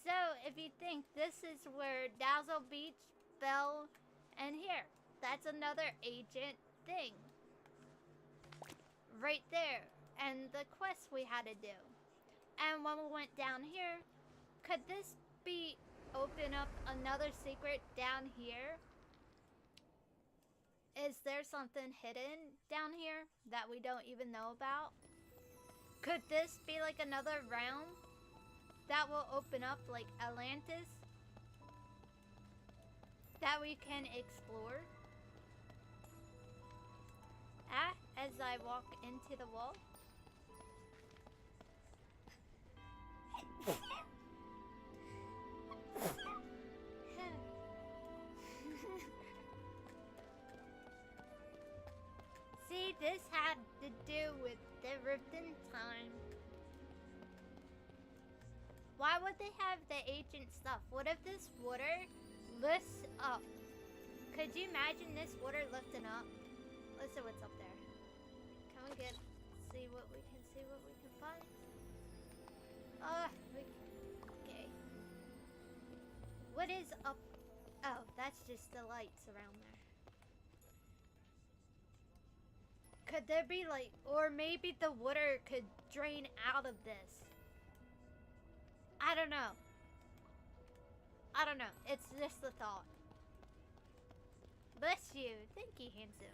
So, if you think this is where Dazzle Beach, Belle, and here. That's another agent thing. Right there. And the quest we had to do. And when we went down here, could this be open up another secret down here? Is there something hidden down here that we don't even know about? Could this be like another realm that will open up, like Atlantis, that we can explore? As I walk into the wall. See, this had to do with the rift in time. Why would they have the ancient stuff? What if this water lifts up? Could you imagine this water lifting up? Let's see what's up there. Can we see what we can find? Okay. What is up? Oh, that's just the lights around there. Could there be like, or maybe the water could drain out of this. I don't know. It's just a thought. Bless you. Thank you, Hansu.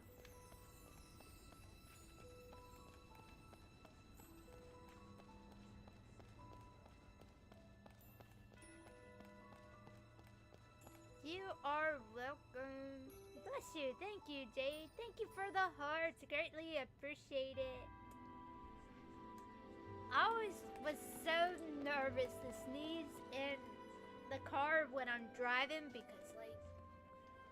You are welcome. Bless you. Thank you, Jade. Thank you for the hearts. Greatly appreciate it. I always was so nervous to sneeze in the car when I'm driving because, like,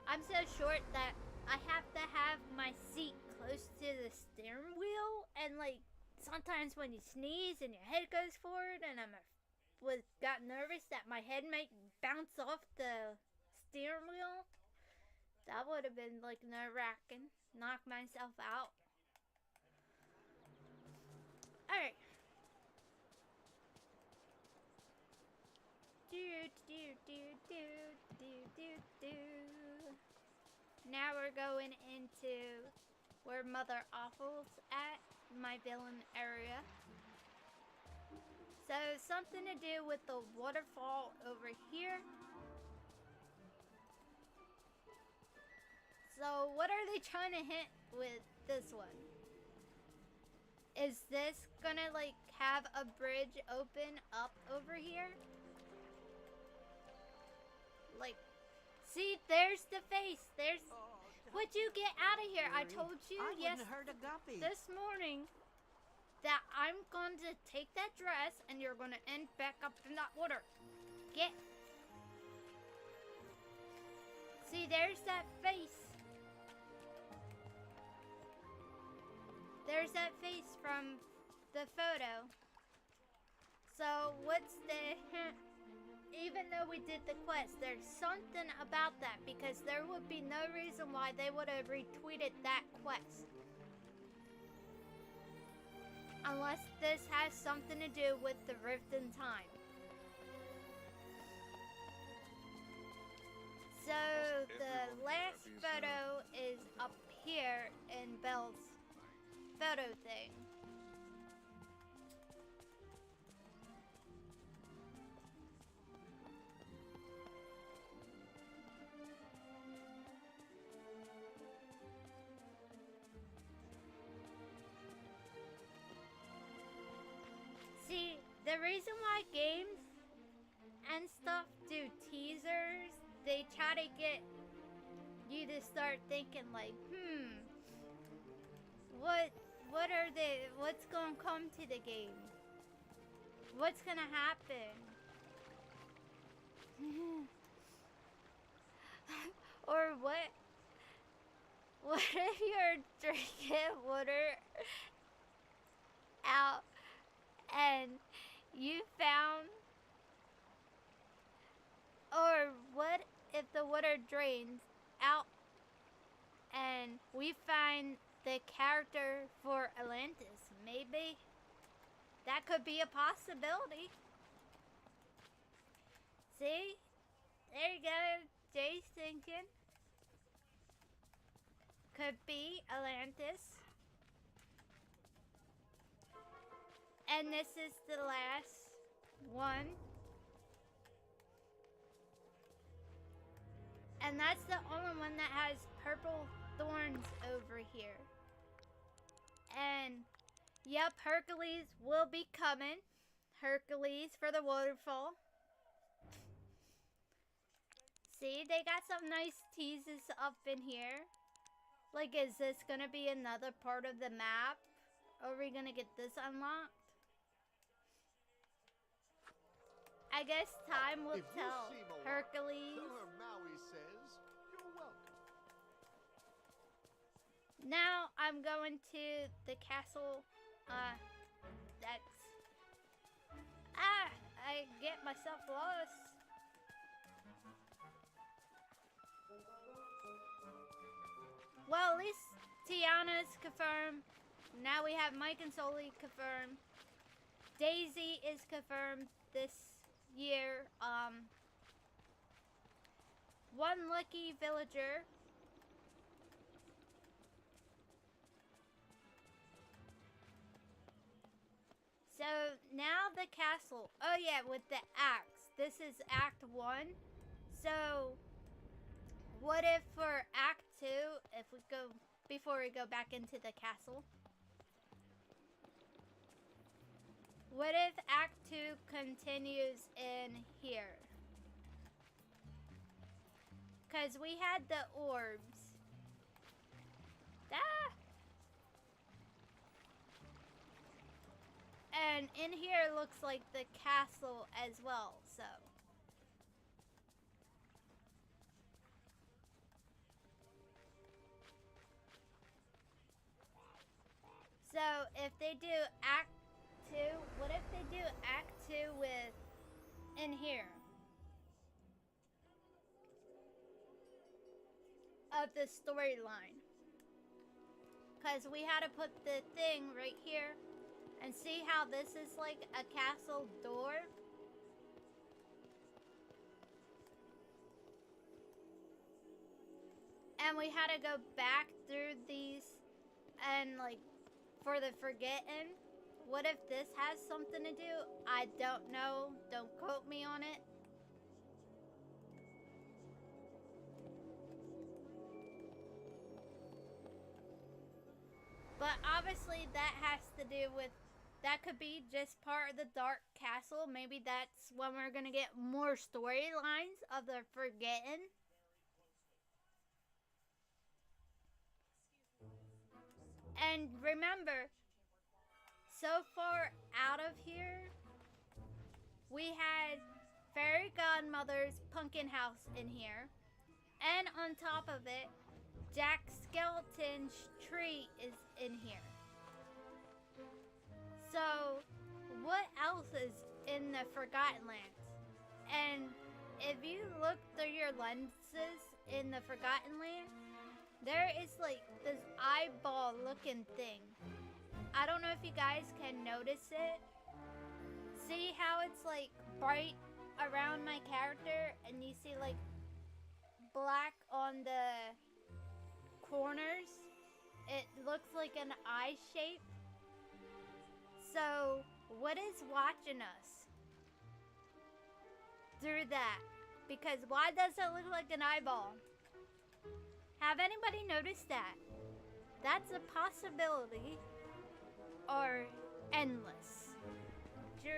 I'm so short that I have to have my seat close to the steering wheel, and, like, sometimes when you sneeze and your head goes forward, and got nervous that my head might bounce off the steering wheel. That would have been, like, nerve-wracking. Knock myself out. Alright. Now we're going into where Mother Awful's at, my villain area. So, something to do with the waterfall over here. So, what are they trying to hint with this one? Is this gonna, like, have a bridge open up over here? Like, see, there's the face. Would you get out of here? I told you this morning that I'm going to take that dress and you're going to end back up in that water. Get. See, there's that face. There's that face from the photo. So, what's the hint? Even though we did the quest, there's something about that because there would be no reason why they would have retweeted that quest. Unless this has something to do with the rift in time. So, the last photo is up here in Belle's photo thing. See, the reason why games and stuff do teasers, they try to get you to start thinking like, what's gonna come to the game? What's gonna happen? Or what if you're drinking water out and you found, or what if the water drains out and we find the character for Atlantis? Maybe that could be a possibility. See? There you go. Jay's thinking. Could be Atlantis. And this is the last one. And that's the only one that has purple thorns over here. And yep, Hercules will be coming. Hercules for the waterfall. See, they got some nice teases up in here. Like, is this gonna be another part of the map? Are we gonna get this unlocked? I guess time will tell. Hercules. Tell her Maui says you're welcome. Now I'm going to the castle. I get myself lost. Well, at least Tiana's confirmed. Now we have Mike and Sully confirmed. Daisy is confirmed this year. One lucky villager. So now the castle. Oh yeah, with the axe. This is Act 1. So what if for Act 2, if we go, before we go back into the castle, what if Act 2 continues in here? Because we had the orbs. Ah! And in here looks like the castle as well, so. So if they do Act 2, what if they do Act 2 with in here? Of the storyline. Because we had to put the thing right here. And see how this is like a castle door? And we had to go back through these and like for the Forgotten. What if this has something to do? I don't know. Don't quote me on it. But obviously that has to do with, that could be just part of the Dark Castle. Maybe that's when we're going to get more storylines of the Forgotten. And remember, so far out of here, we had Fairy Godmother's pumpkin house in here. And on top of it, Jack Skeleton's tree is in here. So, what else is in the Forgotten Lands? And if you look through your lenses in the Forgotten Land, there is like this eyeball looking thing. I don't know if you guys can notice it. See how it's like bright around my character and you see like black on the corners? It looks like an eye shape. So, what is watching us through that? Because why does it look like an eyeball? Have anybody noticed that? That's a possibility. Or endless. Drew.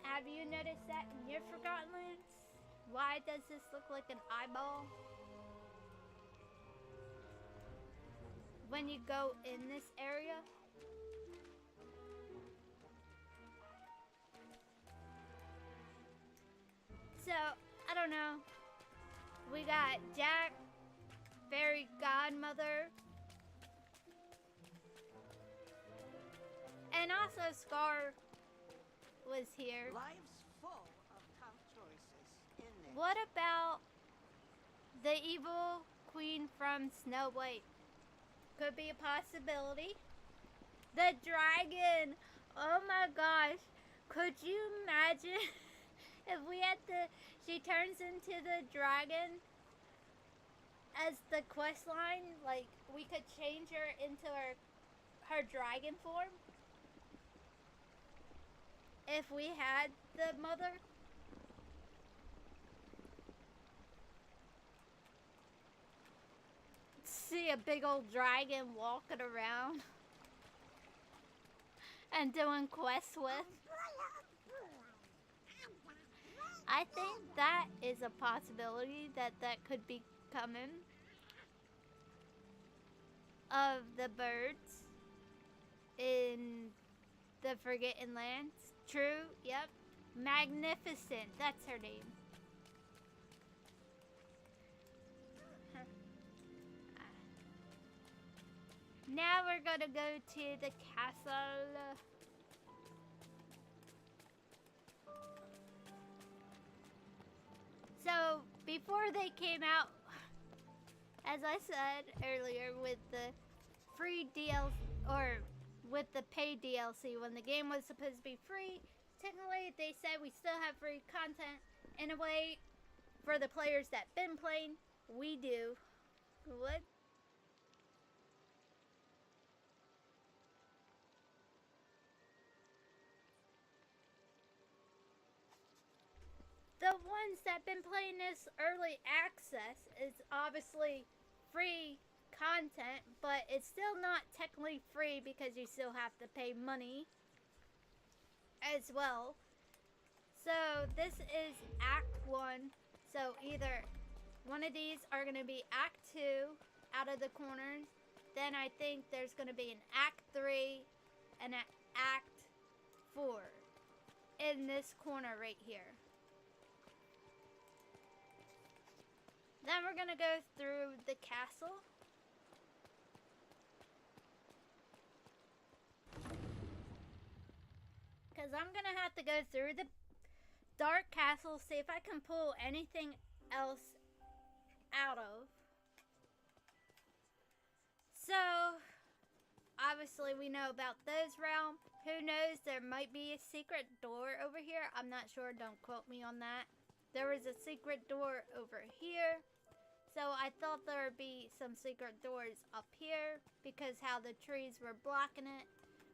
Have you noticed that in your Forgotten Lands? Why does this look like an eyeball? When you go in this area? So, I don't know. We got Jack, Fairy Godmother, and also Scar was here. Life's full of tough choices, isn't it? What about the evil queen from Snow White? Could be a possibility. The dragon! Oh my gosh. Could you imagine if we had she turns into the dragon as the quest line? Like, we could change her into her dragon form? If we had the mother? See a big old dragon walking around and doing quests with. I think that is a possibility that could be coming. Of the birds in the Forgotten Lands. True, yep. Magnificent, that's her name. Now we're gonna go to the castle. So, before they came out, as I said earlier, with the free DLC, or with the paid DLC, when the game was supposed to be free, technically they said we still have free content. In a way, for the players that been playing, we do. What? The ones that been playing this early access is obviously free content, but it's still not technically free because you still have to pay money as well. So this is Act 1. So either one of these are going to be Act 2 out of the corners. Then I think there's going to be an Act 3 and an Act 4 in this corner right here. Then we're gonna go through the castle. Because I'm gonna have to go through the dark castle, see if I can pull anything else out of. So, obviously we know about those realms. Who knows, there might be a secret door over here. I'm not sure, don't quote me on that. There was a secret door over here. So I thought there would be some secret doors up here because how the trees were blocking it.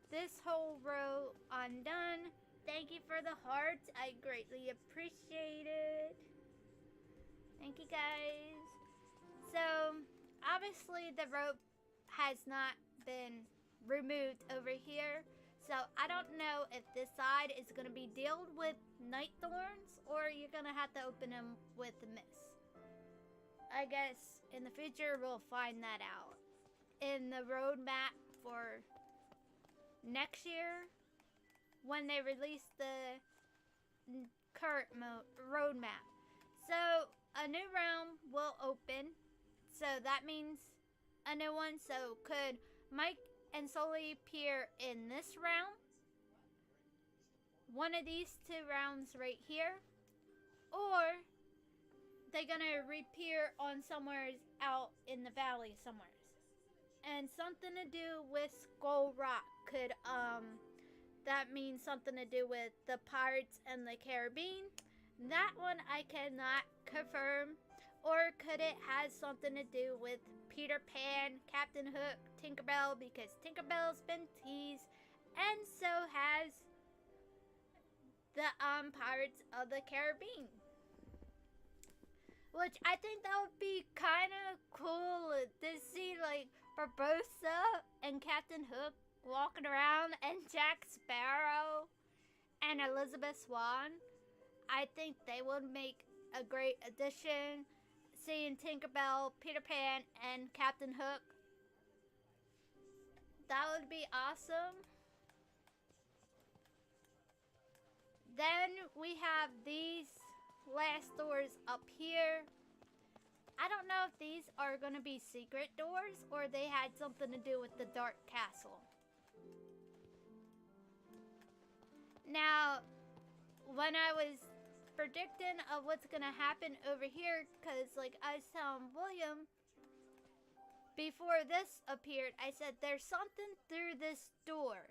This whole row undone. Thank you for the hearts. I greatly appreciate it. Thank you guys. So obviously the rope has not been removed over here. So I don't know if this side is going to be dealt with night thorns or you're going to have to open them with the mist. I guess in the future we'll find that out. In the roadmap for next year, when they release the current roadmap. So a new realm will open. So that means a new one. So could Mike and Sully appear in this realm? One of these two realms right here? Or they're gonna reappear on somewhere out in the valley somewhere. And something to do with Skull Rock. Could that means something to do with the Pirates and the Caribbean? That one I cannot confirm. Or could it have something to do with Peter Pan, Captain Hook, Tinkerbell, because Tinkerbell's been teased, and so has the Pirates of the Caribbean. Which I think that would be kind of cool to see, like, Barbossa and Captain Hook walking around, and Jack Sparrow and Elizabeth Swann. I think they would make a great addition. Seeing Tinkerbell, Peter Pan, and Captain Hook. That would be awesome. Then we have these last doors up here. I don't know if these are going to be secret doors or they had something to do with the Dark Castle. Now, when I was predicting of what's going to happen over here, because like I was telling William, before this appeared, I said there's something through this door.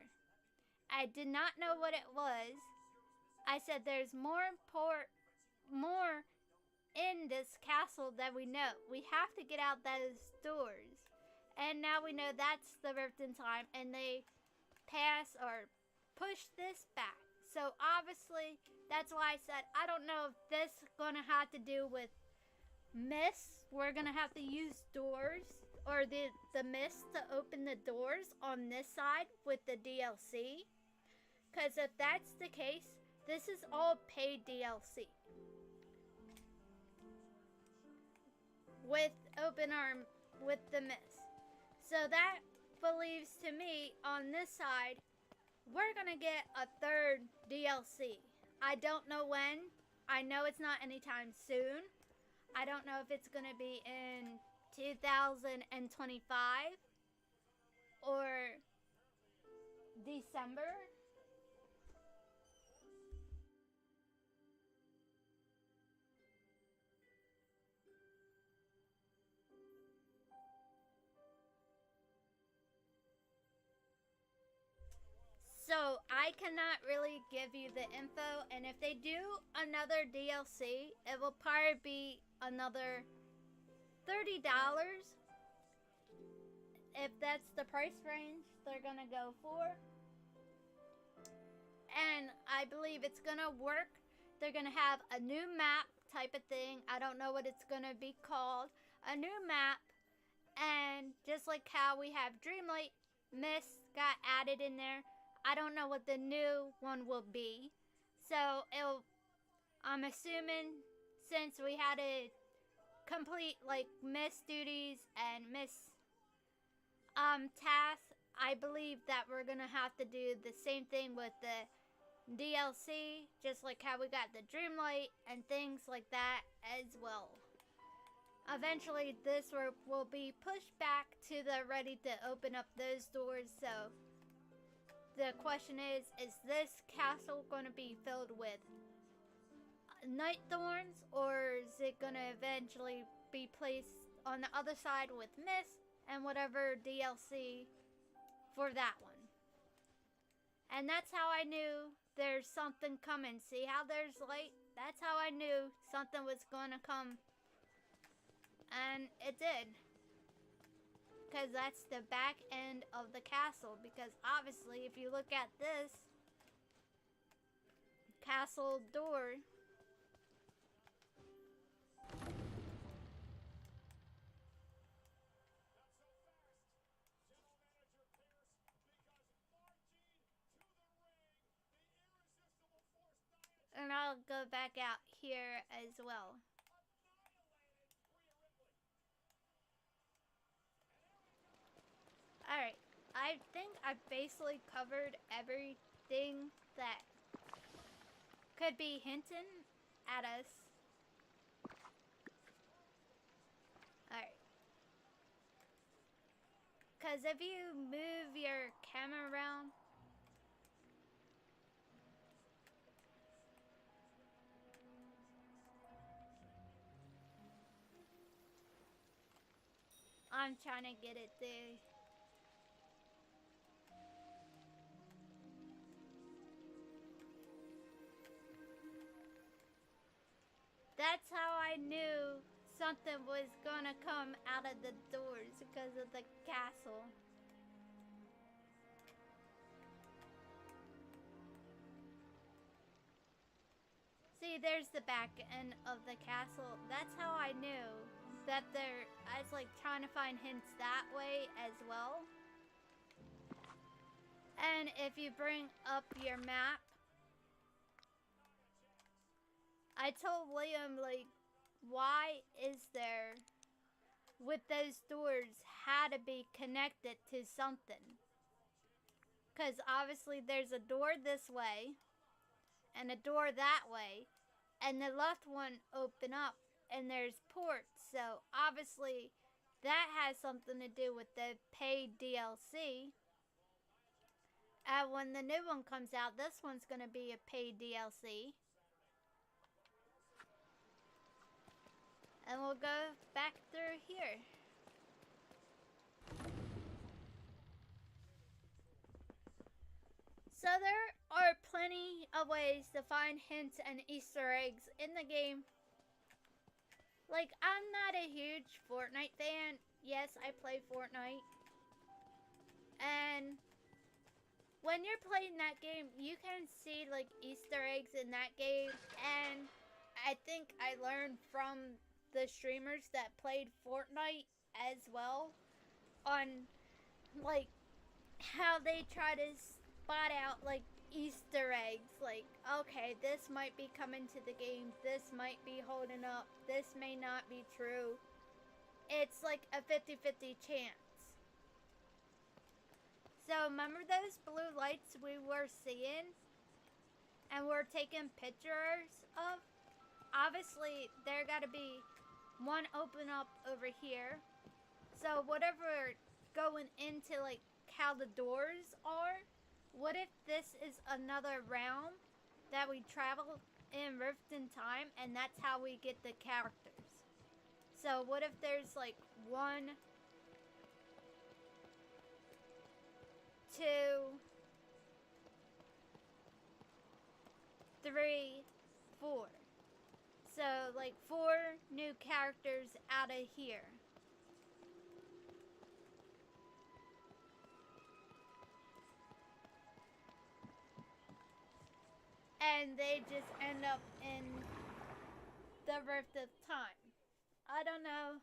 I did not know what it was. I said there's more in this castle that we know. We have to get out those doors. And now we know that's the rift in time, and they pass or push this back. So obviously, that's why I said I don't know if this is gonna have to do with mist. We're gonna have to use doors or the mist to open the doors on this side with the DLC. Because if that's the case, this is all paid DLC. With open arm, with the mist. So that believes to me on this side, we're gonna get a third DLC. I don't know when. I know it's not anytime soon. I don't know if it's gonna be in 2025 or December. So I cannot really give you the info, and if they do another DLC, it will probably be another $30. If that's the price range they're gonna go for. And I believe it's gonna work. They're gonna have a new map type of thing. I don't know what it's gonna be called. A new map, and just like how we have Dreamlight, Mist got added in there. I don't know what the new one will be. So I'm assuming since we had to complete like Mist duties and Mist tasks, I believe that we're gonna have to do the same thing with the DLC, just like how we got the Dreamlight and things like that as well. Eventually this will be pushed back to the ready to open up those doors. So the question is this castle going to be filled with night thorns, or is it going to eventually be placed on the other side with mist and whatever DLC for that one? And that's how I knew there's something coming. See how there's light? That's how I knew something was going to come. And it did. Because that's the back end of the castle. Because obviously, if you look at this castle door, and I'll go back out here as well. Alright, I think I've basically covered everything that could be hinting at us. Alright. Because if you move your camera around, I'm trying to get it there. That's how I knew something was gonna come out of the doors because of the castle. See, there's the back end of the castle. That's how I knew that they're, I was like trying to find hints that way as well. And if you bring up your map, I told William, like, why is there, with those doors, had to be connected to something. Because obviously there's a door this way, and a door that way, and the left one open up, and there's ports. So obviously that has something to do with the paid DLC. And when the new one comes out, this one's going to be a paid DLC. And we'll go back through here. So there are plenty of ways to find hints and Easter eggs in the game. Like, I'm not a huge Fortnite fan. Yes, I play Fortnite. And when you're playing that game, you can see, like, Easter eggs in that game. And I think I learned from the streamers that played Fortnite as well on, like, how they try to spot out, like, Easter eggs. Like, okay, this might be coming to the game, this might be holding up, this may not be true. It's like a 50-50 chance. So remember those blue lights we were seeing and we're taking pictures of? Obviously there gotta be one open up over here. So whatever going into, like, how the doors are, what if this is another realm that we travel in Rift in Time, and that's how we get the characters? So what if there's like 1, 2, 3, 4. So like 4 new characters out of here. And they just end up in the Rift of Time. I don't know.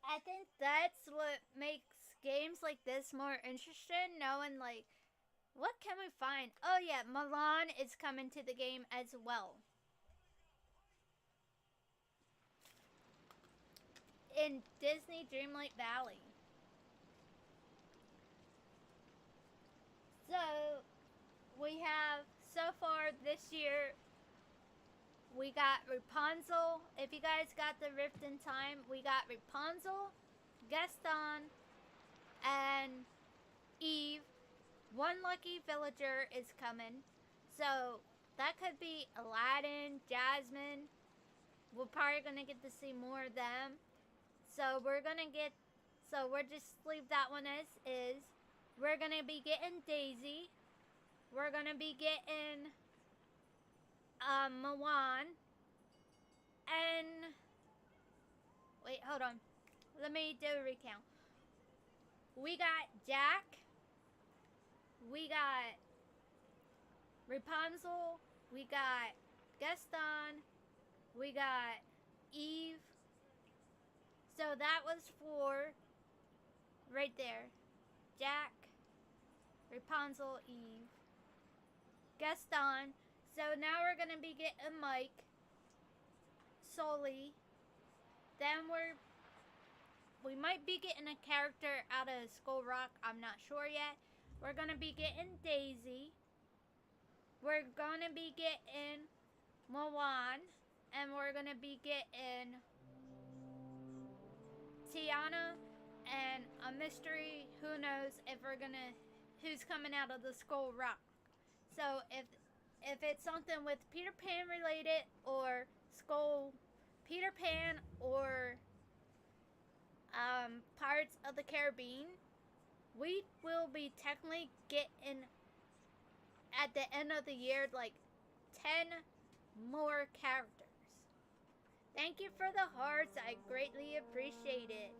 I think that's what makes games like this more interesting, knowing, like, what can we find? Oh yeah, Milan is coming to the game as well. In Disney Dreamlight Valley. So, we have, so far this year, we got Rapunzel. If you guys got the Rift in Time, we got Rapunzel, Gaston, and Eve. One lucky villager is coming. So, that could be Aladdin, Jasmine. We're probably going to get to see more of them. So we're just leave that one as is. We're gonna be getting Daisy. We're gonna be getting Milan. And wait, hold on. Let me do a recount. We got Jack. We got Rapunzel. We got Gaston. We got Eve. So that was 4 right there. Jack, Rapunzel, Eve, Gaston. So now we're going to be getting Mike, Sully. Then we might be getting a character out of Skull Rock. I'm not sure yet. We're going to be getting Daisy. We're going to be getting Milan. And we're going to be getting Tiana, and a mystery. Who knows if who's coming out of the Skull Rock. So if it's something with Peter Pan related, or Peter Pan, or Pirates of the Caribbean, we will be technically getting, at the end of the year, like 10 more characters. Thank you for the hearts. I greatly appreciate it.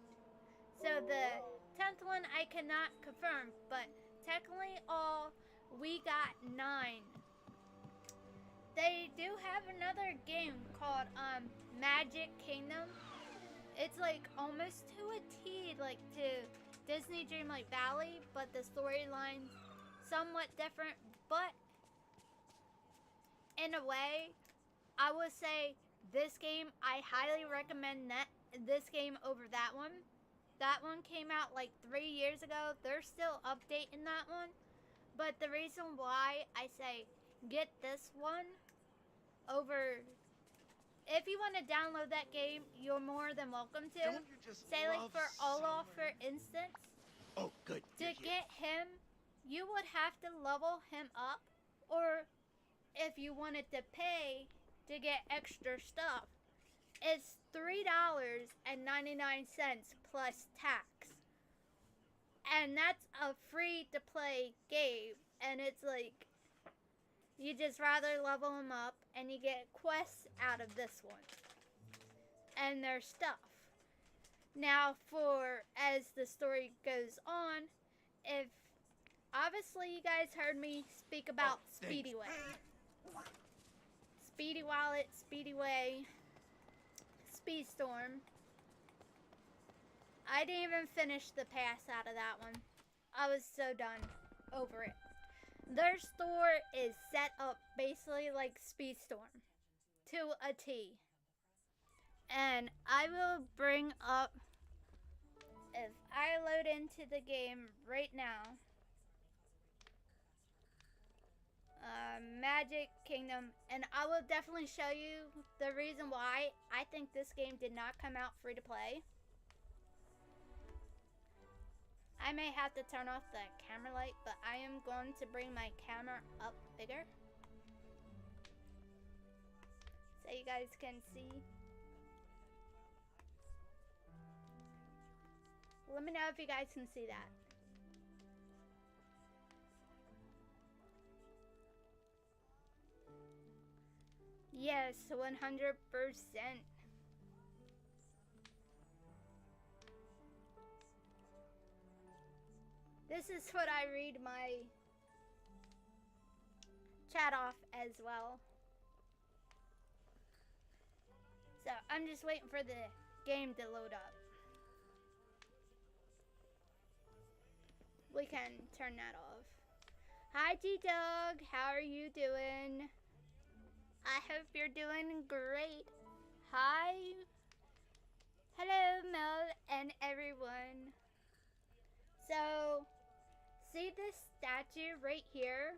So the 10th one I cannot confirm, but technically all, we got 9. They do have another game called Magic Kingdom. It's like almost to a T, like to Disney Dreamlight Valley, but the storyline's somewhat different. But in a way, I would say this game, I highly recommend this game over that one. That one came out like 3 years ago. They're still updating that one. But the reason why I say get this one over, if you want to download that game, you're more than welcome to. Don't you just Say like love for Olaf, summer? for instance, Oh, good. to You're here. get him, you would have to level him up, or if you wanted to pay to get extra stuff, it's $3.99 plus tax. And that's a free-to-play game, and it's like, you just rather level him up, and you get quests out of this one. And their stuff. Now, as the story goes on, if, obviously you guys heard me speak about thanks. Speedyway. Speedy Wallet, Speedyway, Speedstorm. I didn't even finish the pass out of that one. I was so done over it. Their store is set up basically like Speedstorm to a T. And I will bring up, if I load into the game right now, Magic Kingdom, and I will definitely show you the reason why I think this game did not come out free to play. I may have to turn off the camera light, but I am going to bring my camera up bigger so you guys can see. Let me know if you guys can see that. Yes, 100%. This is what I read my chat off as well. So I'm just waiting for the game to load up. We can turn that off. Hi G-Dog, how are you doing? I hope you're doing great. Hi. Hello Mel and everyone. So, see this statue right here?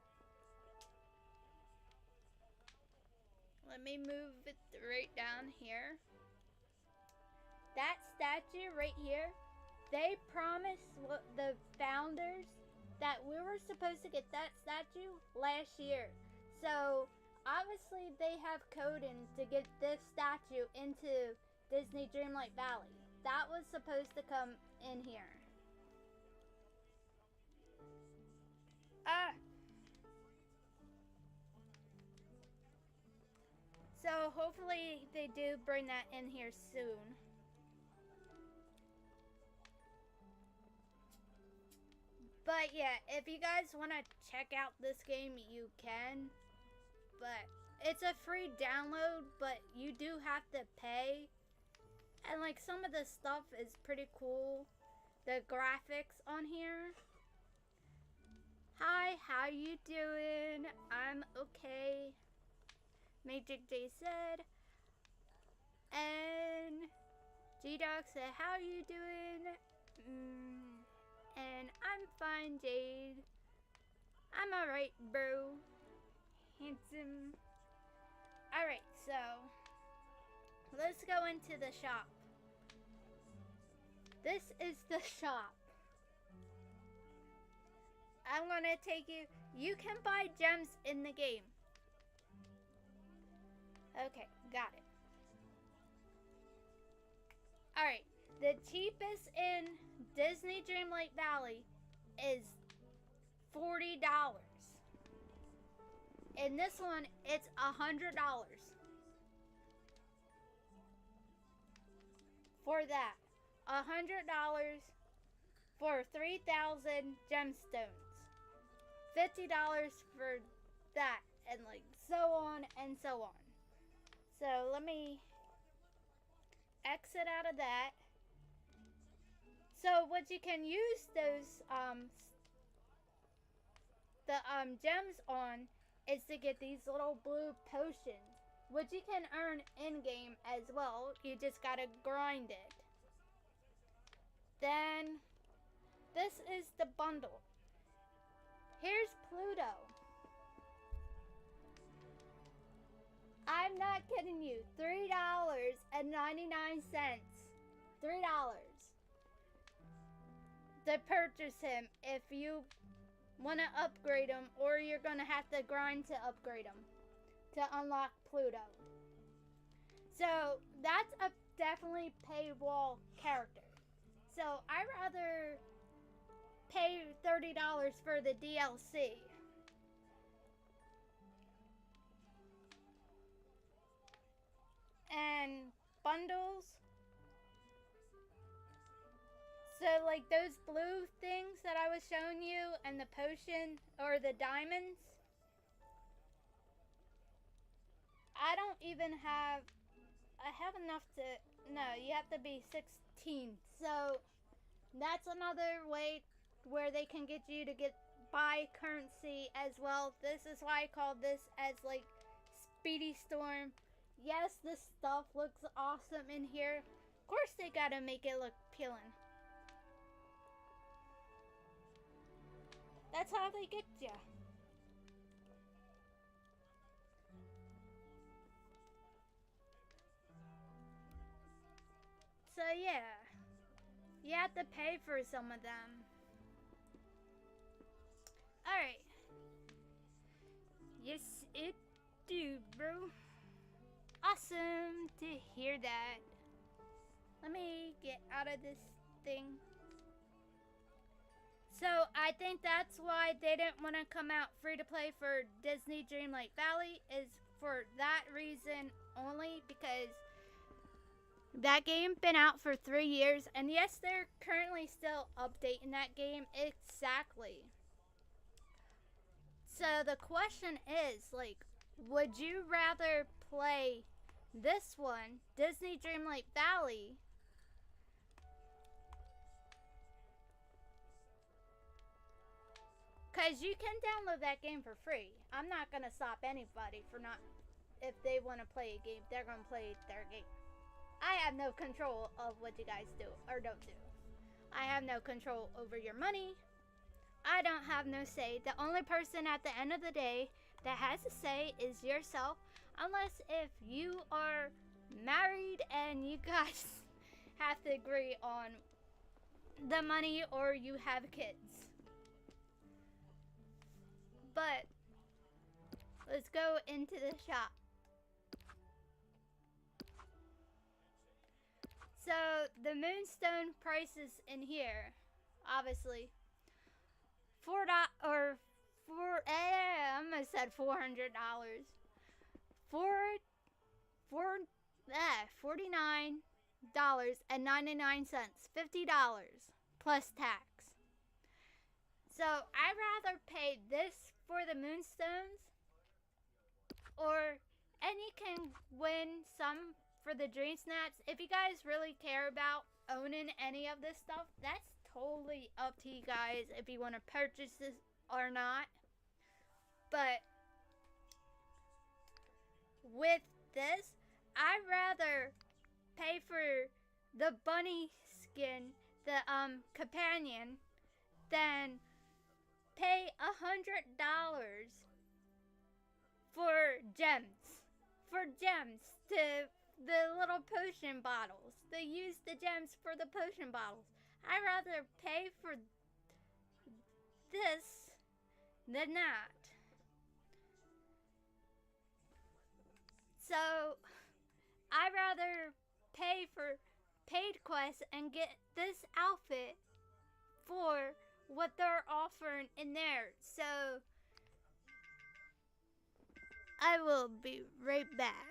Let me move it right down here. That statue right here, they promised the founders that we were supposed to get that statue last year. So, obviously they have coding to get this statue into Disney Dreamlight Valley. That was supposed to come in here. So hopefully they do bring that in here soon. But yeah, if you guys want to check out this game, you can. But it's a free download, but you do have to pay. And like some of the stuff is pretty cool. The graphics on here. Hi, how you doing? I'm okay. Magic J said. And G-Dog said, how you doing? And I'm fine, Jade. I'm alright, bro. Handsome. Alright, so let's go into the shop. This is the shop. I'm gonna take you. You can buy gems in the game. Okay, got it. Alright, the cheapest in Disney Dreamlight Valley is $40. In this one, it's $100 for that. $100 for 3,000 gemstones. $50 for that, and like so on and so on. So let me exit out of that. So what you can use those gems on is to get these little blue potions, which you can earn in-game as well. You just gotta grind it. Then this is the bundle. Here's Pluto. I'm not kidding you. $3.99. $3 to purchase him if you want to upgrade him, or you're going to have to grind to upgrade him to unlock Pluto. So that's a definitely paywall character. So I'd rather pay $30 for the DLC. And bundles. So like those blue things that I was showing you, and the potion or the diamonds, I don't even have, I have enough to, no, you have to be 16. So that's another way where they can get you to buy currency as well. This is why I call this as like Speedy Storm. Yes, this stuff looks awesome in here. Of course they gotta make it look appealing. That's how they get ya. So yeah, you have to pay for some of them. Alright. Yes, it do, bro. Awesome to hear that. Let me get out of this thing. So I think that's why they didn't want to come out free to play for Disney Dreamlight Valley, is for that reason only, because that game been out for 3 years, and yes, they're currently still updating that game exactly. So the question is, like, would you rather play this one, Disney Dreamlight Valley, because you can download that game for free. I'm not going to stop anybody for not, if they want to play a game, they're going to play their game. I have no control of what you guys do or don't do. I have no control over your money. I don't have no say. The only person at the end of the day that has a say is yourself, unless if you are married and you guys have to agree on the money, or you have kids. But let's go into the shop. So the moonstone prices in here, obviously, I almost said $400. $49.99, $50 plus tax. So I'd rather pay this for the moonstones, and you can win some for the dream snaps. If you guys really care about owning any of this stuff, that's totally up to you guys if you want to purchase this or not. But with this, I'd rather pay for the bunny skin, the companion, than pay $100 for gems. To the little potion bottles. They use the gems for the potion bottles. I'd rather pay for this than that. So I'd rather pay for paid quests and get this outfit for what they're offering in there. So I will be right back.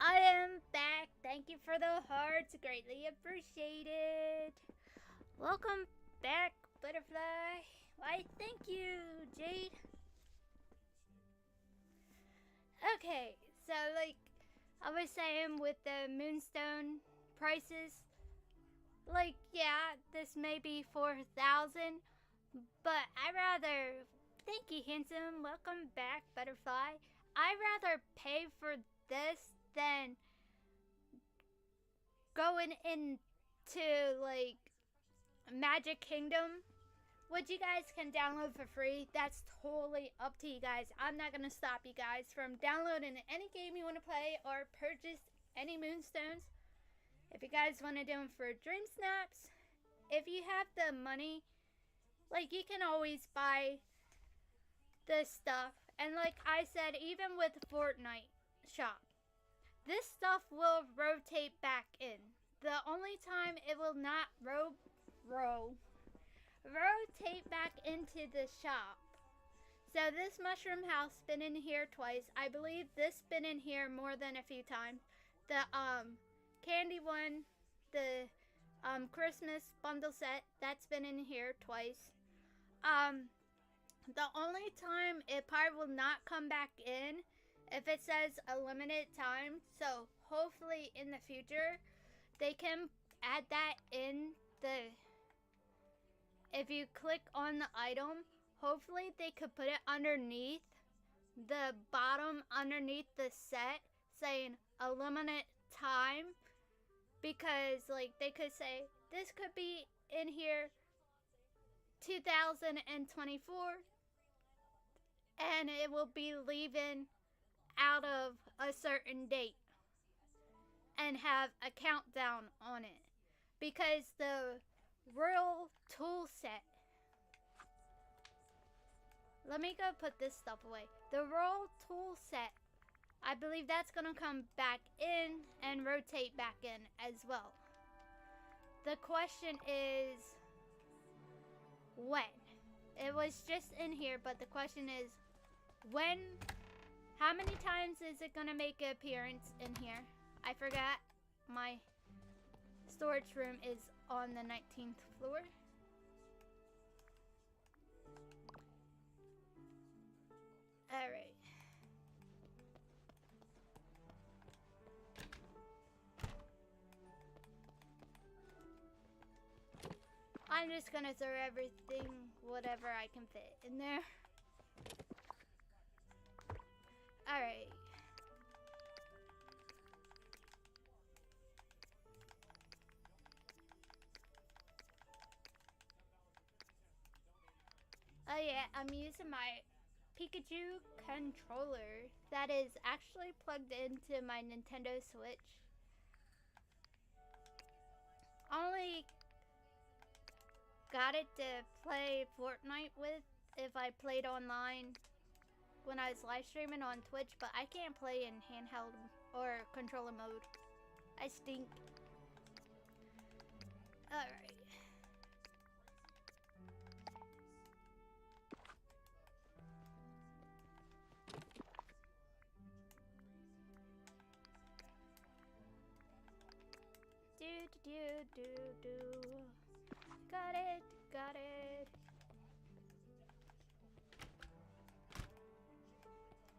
I am back. Thank you for the hearts. Greatly appreciated. Welcome back, Butterfly. Why, thank you, Jade. Okay, so like I was saying with the moonstone prices, like yeah, this may be 4,000, but I rather, thank you, handsome. Welcome back, Butterfly. I rather pay for this than going into like Magic Kingdom, which you guys can download for free. That's totally up to you guys. I'm not gonna stop you guys from downloading any game you want to play or purchase any moonstones. If you guys want to do them for Dream Snaps, if you have the money, like you can always buy this stuff. And like I said, even with Fortnite shop, this stuff will rotate back in. The only time it will not rotate back into the shop. So this mushroom house been in here twice. I believe this been in here more than a few times. The candy one, the Christmas bundle set, that's been in here twice. The only time it probably will not come back in if it says a limited time. So hopefully in the future they can add that in the, if you click on the item, hopefully they could put it underneath the bottom, underneath the set, saying a limited time, because like they could say this could be in here 2024 and it will be leaving out of a certain date and have a countdown on it, because the Royal Tool Set, let me go put this stuff away. The Royal Tool Set, I believe that's gonna come back in and rotate back in as well. The question is when. It was just in here, but the question is when, how many times is it gonna make an appearance in here? I forgot my storage room is on the 19th floor. Alright. I'm just gonna throw everything, whatever I can fit in there. Alright. Oh yeah, I'm using my Pikachu controller that is actually plugged into my Nintendo Switch. Only got it to play Fortnite with if I played online when I was live streaming on Twitch, but I can't play in handheld or controller mode. I stink. Alright. Do. Got it.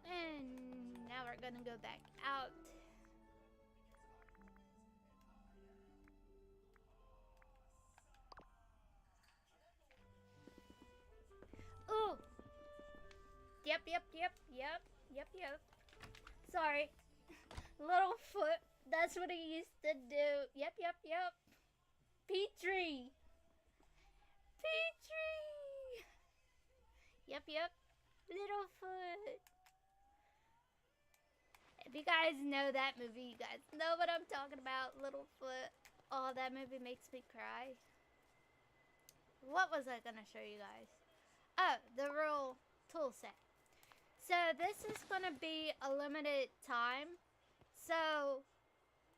And now we're gonna go back out. Ooh! Yep. Sorry. Little foot. That's what he used to do. Yep. Petrie. Yep. Littlefoot. If you guys know that movie, you guys know what I'm talking about. Littlefoot. Oh, that movie makes me cry. What was I gonna show you guys? Oh, the Royal Tool Set. So this is gonna be a limited time. So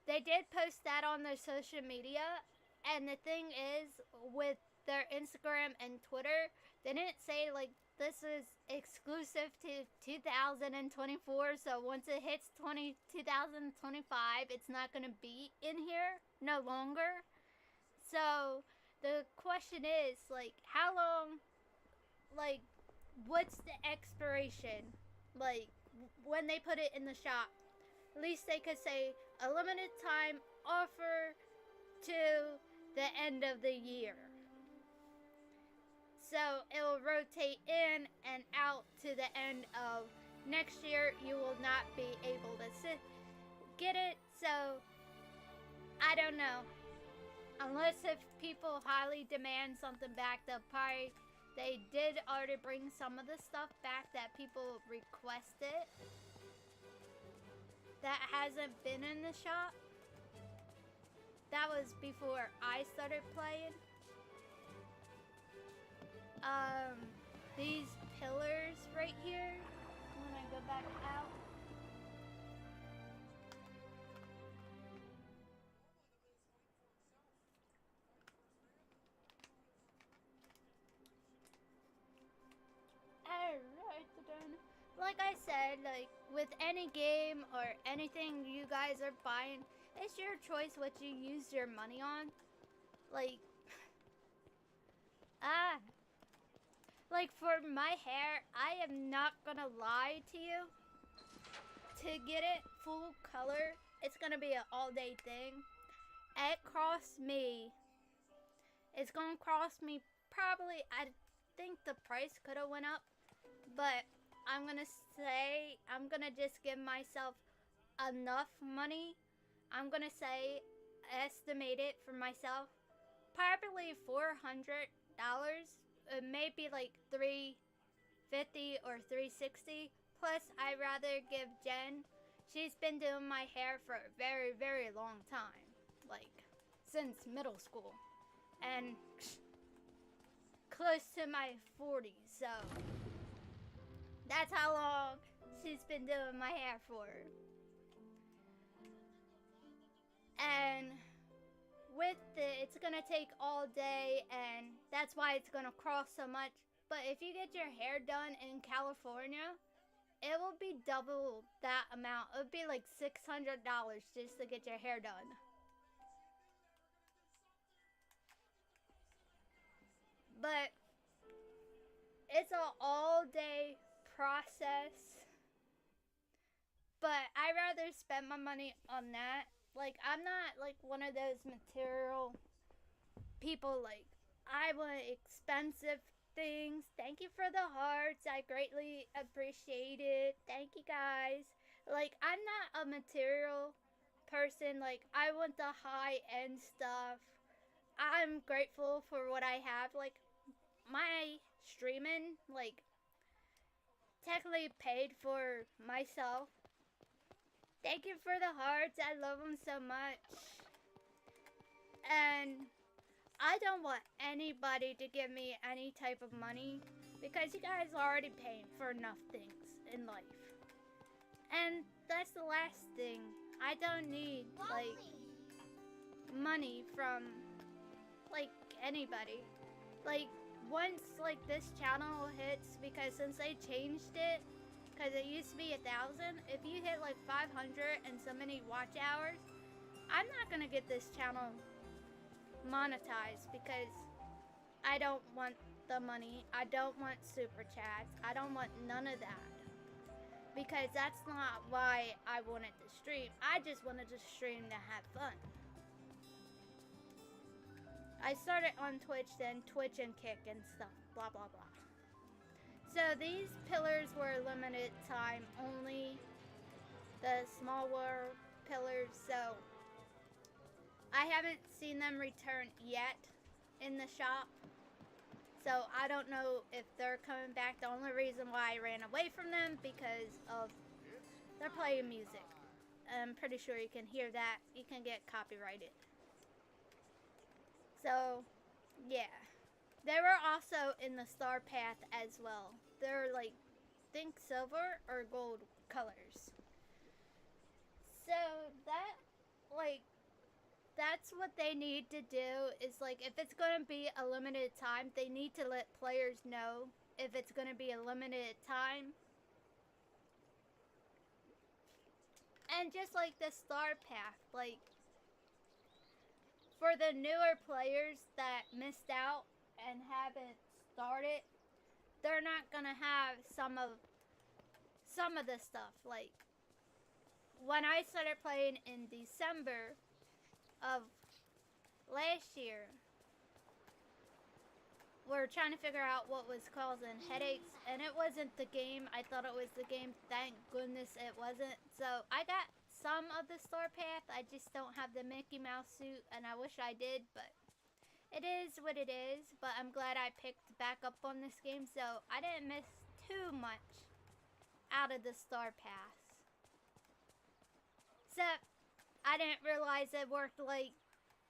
they did post that on their social media. And the thing is, with their Instagram and Twitter, they didn't say like this is exclusive to 2024, so once it hits 2025, it's not going to be in here no longer. So the question is, like, how long, like, what's the expiration? Like, when they put it in the shop, at least they could say a limited time offer to the end of the year. So it will rotate in and out to the end of next year. You will not be able to get it. So I don't know. Unless if people highly demand something back, they did already bring some of the stuff back that people requested that hasn't been in the shop. That was before I started playing. These pillars right here, when I go back out. Alright, then. Like I said, like with any game or anything you guys are buying, it's your choice what you use your money on. Like, like for my hair, I am not gonna lie to you. To get it full color, it's gonna be an all-day thing. It's gonna cost me probably, I think the price could have went up, but I'm gonna just give myself enough money. I'm gonna say, estimate it for myself, probably $400. It may be like $350 or $360. Plus, I'd rather give Jen. She's been doing my hair for a very, very long time, like since middle school, and close to my 40s. So that's how long she's been doing my hair for. And with it's gonna take all day, and that's why it's gonna cost so much. But if you get your hair done in California, it will be double that amount. It would be like $600 just to get your hair done. But it's an all-day process. But I'd rather spend my money on that. Like, I'm not like one of those material people. Like, I want expensive things. Thank you for the hearts. I greatly appreciate it. Thank you guys. Like, I'm not a material person. Like, I want the high-end stuff. I'm grateful for what I have. Like, my streaming, like, technically paid for myself. Thank you for the hearts. I love them so much. And I don't want anybody to give me any type of money, because you guys are already paying for enough things in life. And that's the last thing. I don't need, like, money from, like, anybody. Like, once, like, this channel hits, because since they changed it, because it used to be 1,000, if you hit, like, 500 and so many watch hours, I'm not gonna get this channel monetized, because I don't want the money. I don't want super chats. I don't want none of that, because that's not why I wanted to stream. I just wanted to stream to have fun. I started on Twitch, then Twitch and Kick and stuff, blah blah blah. So these pillars were limited time only, the small world pillars, so I haven't seen them return yet in the shop. So I don't know if they're coming back. The only reason why I ran away from them, because of they're playing music. I'm pretty sure you can hear that. You can get copyrighted. So, yeah. They were also in the Star Path as well. They're like, think silver or gold colors. So that, like, that's what they need to do, is like, if it's going to be a limited time, they need to let players know if it's gonna be a limited time. And just like the star path, like for the newer players that missed out and haven't started, they're not gonna have some of the stuff. Like when I started playing in December of last year, we're trying to figure out what was causing headaches, and it wasn't the game. I thought it was the game. Thank goodness it wasn't. So I got some of the star path. I just don't have the Mickey Mouse suit, and I wish I did, but it is what it is. But I'm glad I picked back up on this game, so I didn't miss too much out of the star paths. Except I didn't realize it worked like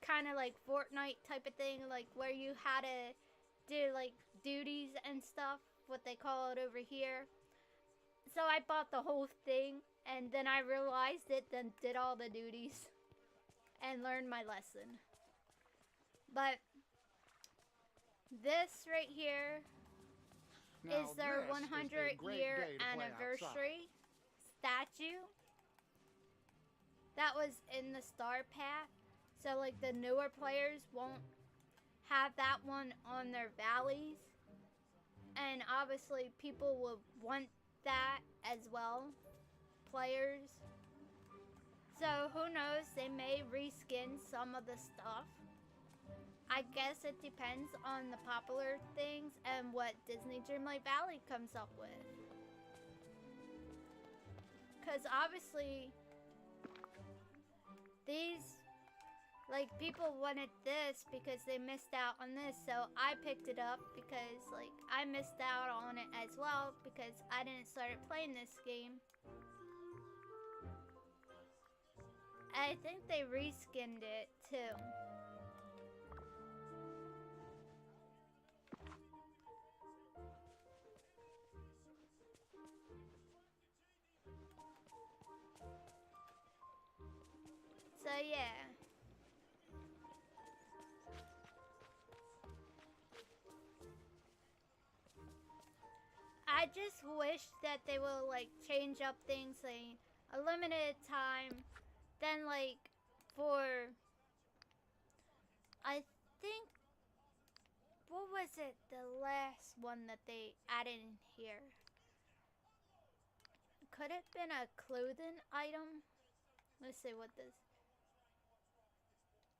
kind of like Fortnite type of thing, like where you had to do like duties and stuff, what they call it over here. So I bought the whole thing, and then I realized it, then did all the duties and learned my lesson. But this right here is their 100-year anniversary statue that was in the star path. So like the newer players won't have that one on their valleys, and obviously people will want that as well, players. So who knows, they may reskin some of the stuff. I guess it depends on the popular things and what Disney Dreamlight Valley comes up with. Because obviously these, like, people wanted this because they missed out on this, so I picked it up because, like, I missed out on it as well because I didn't start playing this game. I think they reskinned it too. So yeah. I just wish that they will like change up things, like a limited time, then like for, I think, what was it, the last one that they added in here? Could it have been a clothing item? Let's see what this,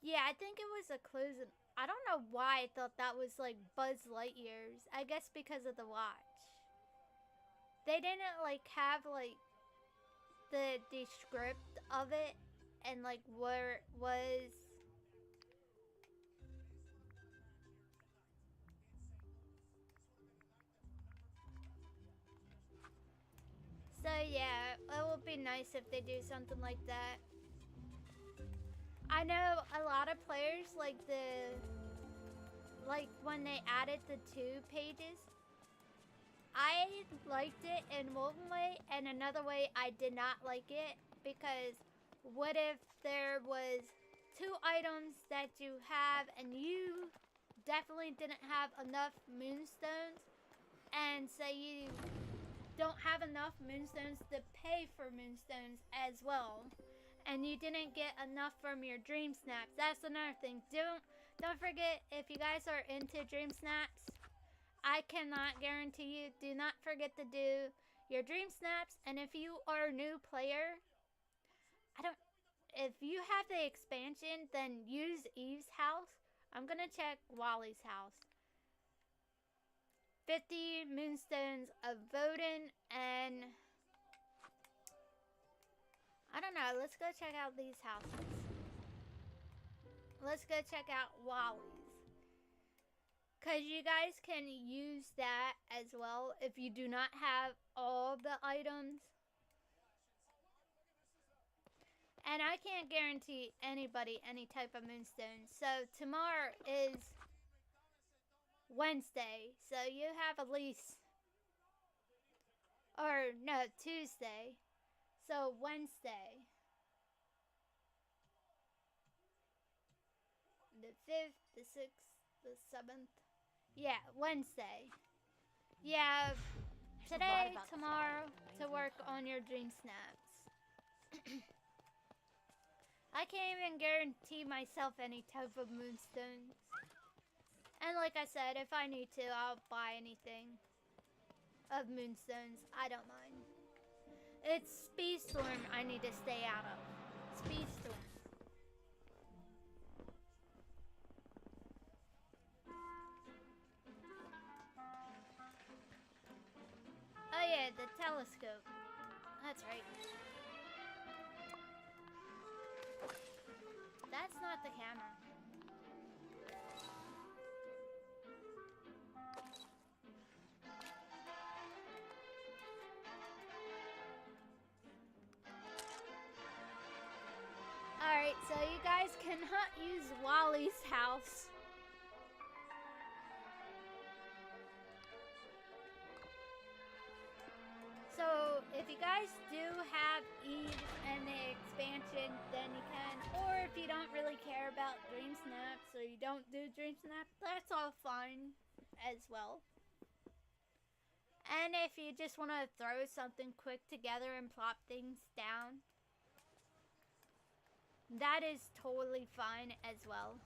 yeah, I think it was a clothing. I don't know why I thought that was like Buzz Lightyear's. I guess because of the watch. They didn't like have like the script of it and like where it was. So yeah, it would be nice if they do something like that. I know a lot of players like when they added the 2 pages, I liked it in one way, and another way I did not like it, because what if there was 2 items that you have and you definitely didn't have enough moonstones, and say you don't have enough moonstones to pay for moonstones as well, and you didn't get enough from your dream snaps. That's another thing. Don't forget, if you guys are into dream snaps, I cannot guarantee you, do not forget to do your dream snaps. And if you are a new player, if you have the expansion, then use Eve's house. I'm gonna check Wally's house. 50 moonstones of voting, and I don't know, let's go check out these houses. Let's go check out Wally's. Because you guys can use that as well if you do not have all the items. And I can't guarantee anybody any type of moonstone. So tomorrow is Wednesday. So you have at least, or no, Tuesday. So Wednesday, the 5th, the 6th, the 7th. Yeah, Wednesday. Yeah, today, tomorrow, to work on your dream snaps. I can't even guarantee myself any type of moonstones. And like I said, if I need to, I'll buy anything of moonstones. I don't mind. It's Speedstorm I need to stay out of. Speedstorm. Oh yeah, the telescope. That's right. That's not the camera. Alright, so you guys cannot use Wally's house. So, if you guys do have Eve and the expansion, then you can. Or if you don't really care about Dream Snaps, or you don't do Dream Snap, that's all fine as well. And if you just want to throw something quick together and plop things down, that is totally fine as well.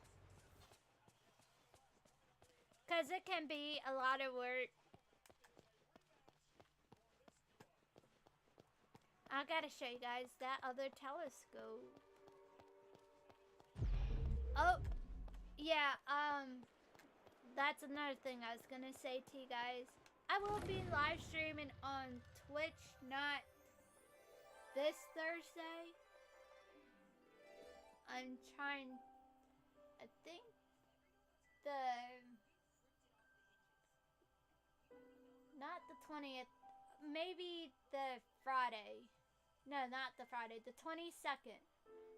Because it can be a lot of work. I gotta show you guys that other telescope. Oh, yeah, that's another thing I was gonna say to you guys. I will be live streaming on Twitch, not this Thursday. I'm trying, I think not the 20th, maybe the Friday. No, not the Friday, the 22nd.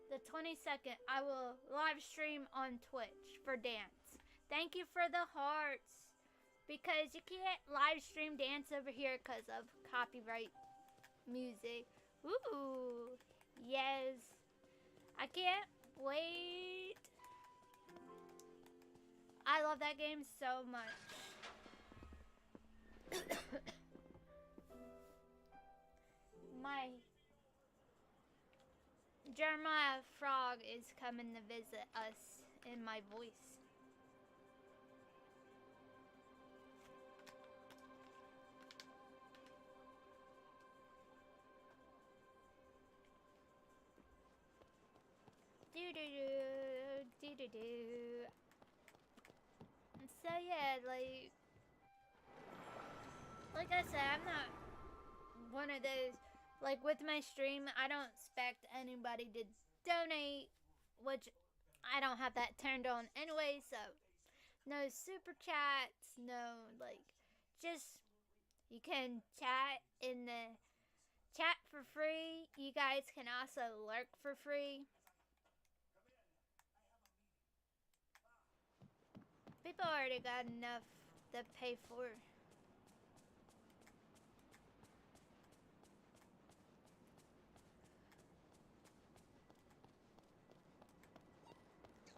The 22nd, I will live stream on Twitch for dance. Thank you for the hearts. Because you can't live stream dance over here because of copyright music. Ooh, yes. I can't wait. I love that game so much. My Jeremiah Frog is coming to visit us in my voice. Do-do-do, so yeah, like I said, I'm not one of those, like with my stream, I don't expect anybody to donate, which I don't have that turned on anyway, so no super chats, no, just, you can chat in the chat for free. You guys can also lurk for free. People already got enough to pay for.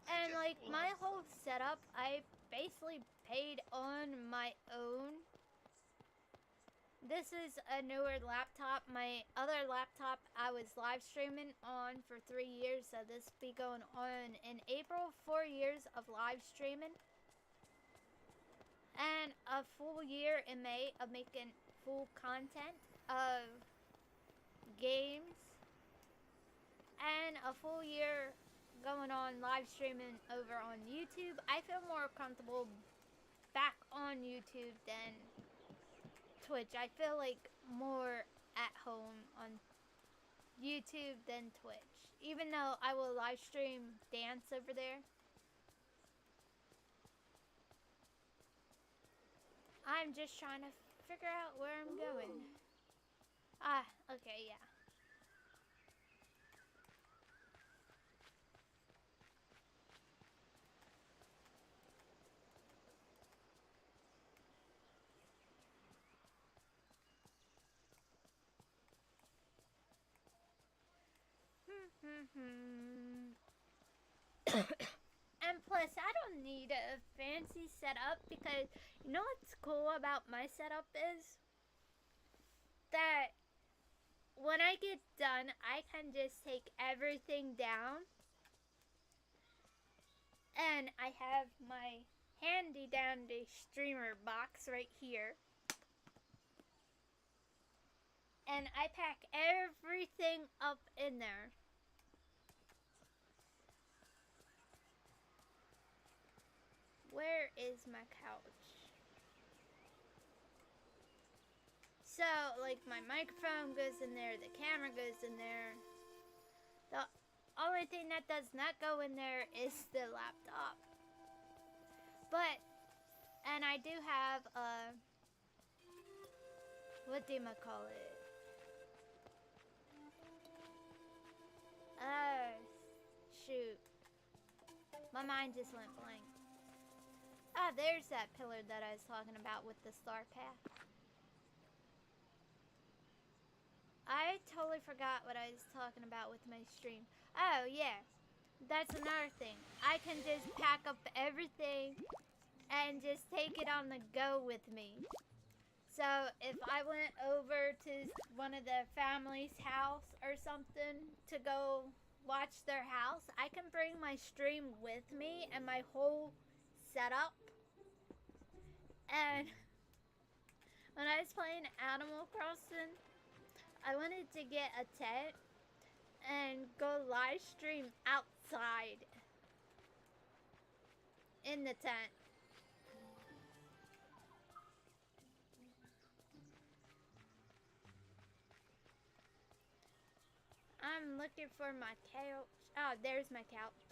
And my whole setup, I basically paid on my own. This is a newer laptop. My other laptop I was live streaming on for 3 years, so this will be going on in April. 4 years of live streaming. And a full year in May of making full content of games. And a full year going on live streaming over on YouTube. I feel more comfortable back on YouTube than Twitch. I feel like more at home on YouTube than Twitch. Even though I will live stream dance over there. I'm just trying to figure out where I'm going. Ah, okay, yeah. And plus I don't need a fancy setup because you know what's cool about my setup is that when I get done, I can just take everything down, and I have my handy dandy streamer box right here, and I pack everything up in there. Where is my couch? So, like, my microphone goes in there, the camera goes in there. The only thing that does not go in there is the laptop. But, and I do have what do I call it? Shoot. My mind just went blank. Ah, there's that pillar that I was talking about with the star path. I totally forgot what I was talking about with my stream. Oh, yeah. That's another thing. I can just pack up everything and just take it on the go with me. So, if I went over to one of the family's house or something to go watch their house, I can bring my stream with me and my whole setup. And when I was playing Animal Crossing, I wanted to get a tent and go live stream outside in the tent. I'm looking for my couch. Oh, there's my couch.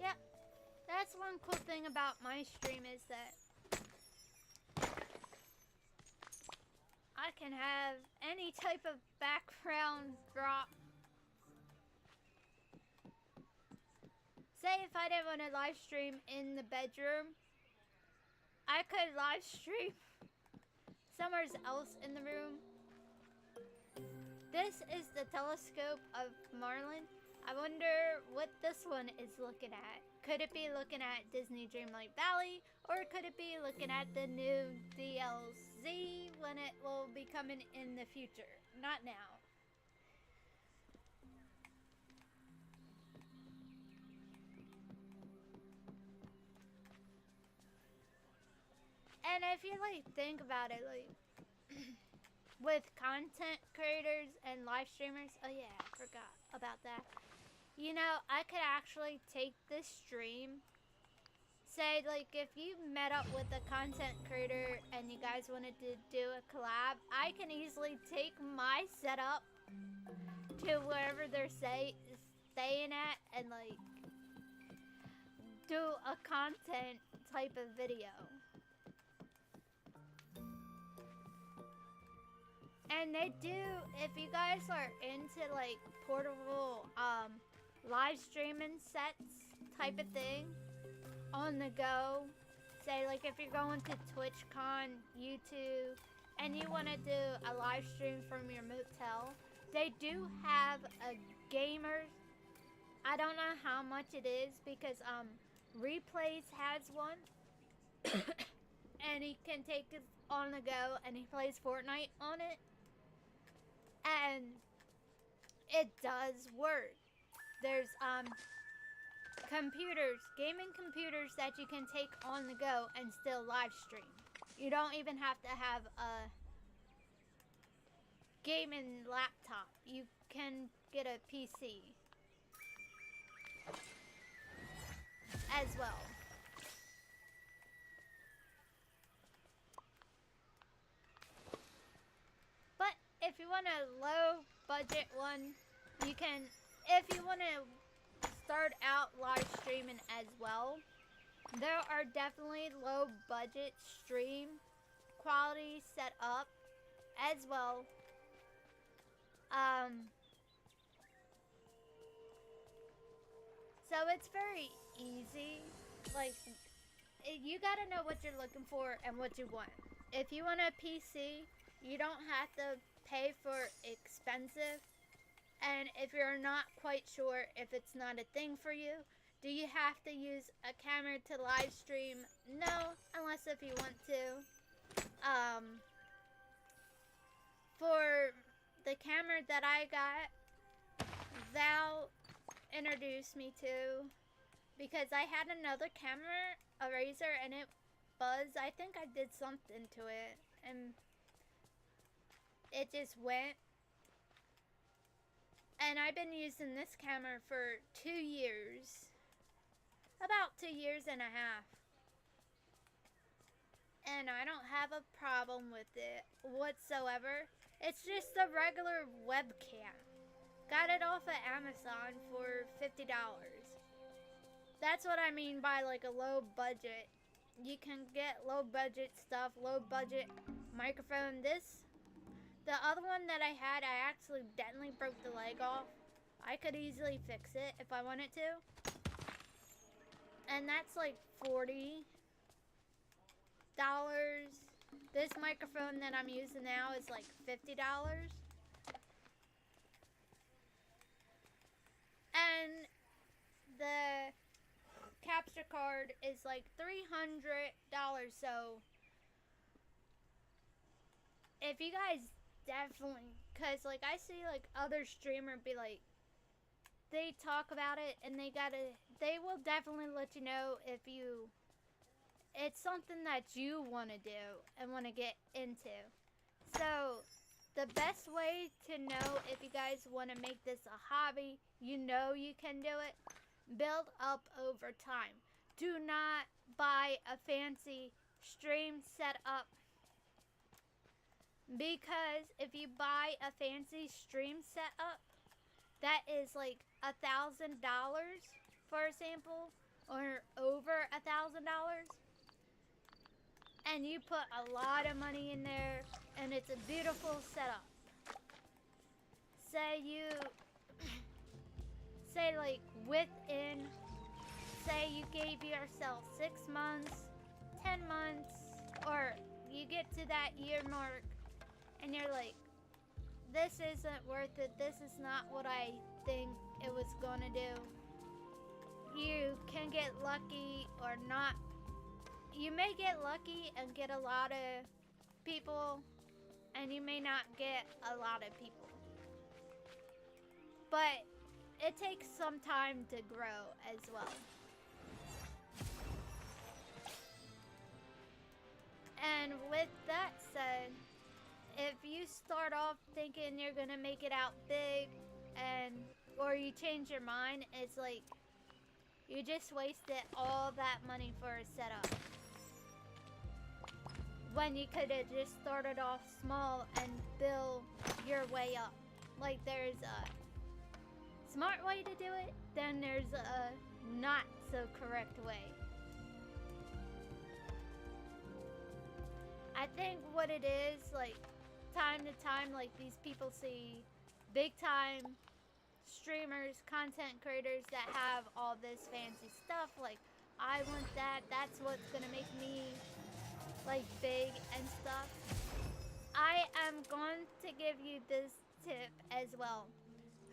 Yep, that's one cool thing about my stream is that I can have any type of background drop. Say if I didn't want to live stream in the bedroom, I could live stream somewhere else in the room. This is the telescope of Marlin. I wonder what this one is looking at. Could it be looking at Disney Dreamlight Valley, or could it be looking at the new DLC when it will be coming in the future? Not now. And if you like think about it, like with content creators and live streamers, oh yeah, I forgot about that. You know, I could actually take this stream, say like if you met up with a content creator and you guys wanted to do a collab, I can easily take my setup to wherever they're staying at and like do a content type of video. And they do, if you guys are into like portable live streaming sets type of thing on the go, say like if you're going to TwitchCon, YouTube, and you want to do a live stream from your motel, they do have a gamer. I don't know how much it is because Replays has one. And he can take it on the go and he plays Fortnite on it. And it does work. There's computers, gaming computers that you can take on the go and still live stream. You don't even have to have a gaming laptop. You can get a PC as well. But if you want a low budget one, you can, if you want to start out live streaming as well, there are definitely low budget stream quality set up as well. So it's very easy. Like, you gotta know what you're looking for and what you want. If you want a PC, you don't have to pay for expensive And if you're not quite sure if it's not a thing for you, do you have to use a camera to live stream? No, unless if you want to. For the camera that I got, Val introduced me to, because I had another camera, a Razor, and it buzzed. I think I did something to it, and it just went. And I've been using this camera for 2 years. About 2 years and a half. And I don't have a problem with it whatsoever. It's just a regular webcam. Got it off of Amazon for $50. That's what I mean by like a low budget. You can get low budget stuff, low budget microphone. The other one that I had, I accidentally broke the leg off. I could easily fix it if I wanted to. And that's like $40. This microphone that I'm using now is like $50. And the capture card is like $300. So if you guys definitely, cause like I see like other streamer be like, they talk about it and they will definitely let you know if it's something that you want to do and want to get into. So the best way to know if you guys want to make this a hobby, you know you can do it, build up over time. Do not buy a fancy stream setup, because if you buy a fancy stream setup that is like $1,000 for a sample, or over $1,000, and you put a lot of money in there and it's a beautiful setup, say like say you gave yourself 6 months, 10 months, or you get to that year mark and you're like, this isn't worth it, this is not what I think it was gonna do. You can get lucky or not. You may get lucky and get a lot of people, and you may not get a lot of people. But it takes some time to grow as well. And with that said, if you start off thinking you're gonna make it out big, or you change your mind, it's like you just wasted all that money for a setup, when you could have just started off small and build your way up. Like, there's a smart way to do it, then there's a not so correct way. I think what it is, like, time to time, like, these people see big time streamers, content creators that have all this fancy stuff, like, I want that, that's what's gonna make me like big and stuff. I am going to give you this tip as well.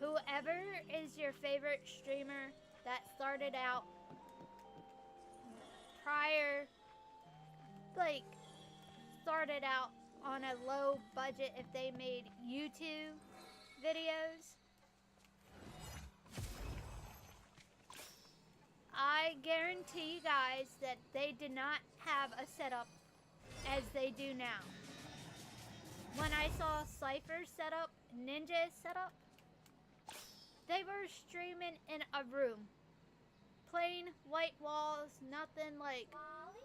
Whoever is your favorite streamer that started out on a low budget, if they made YouTube videos, I guarantee you guys that they did not have a setup as they do now. When I saw Cypher's setup, Ninja's setup, they were streaming in a room. Plain white walls, nothing like,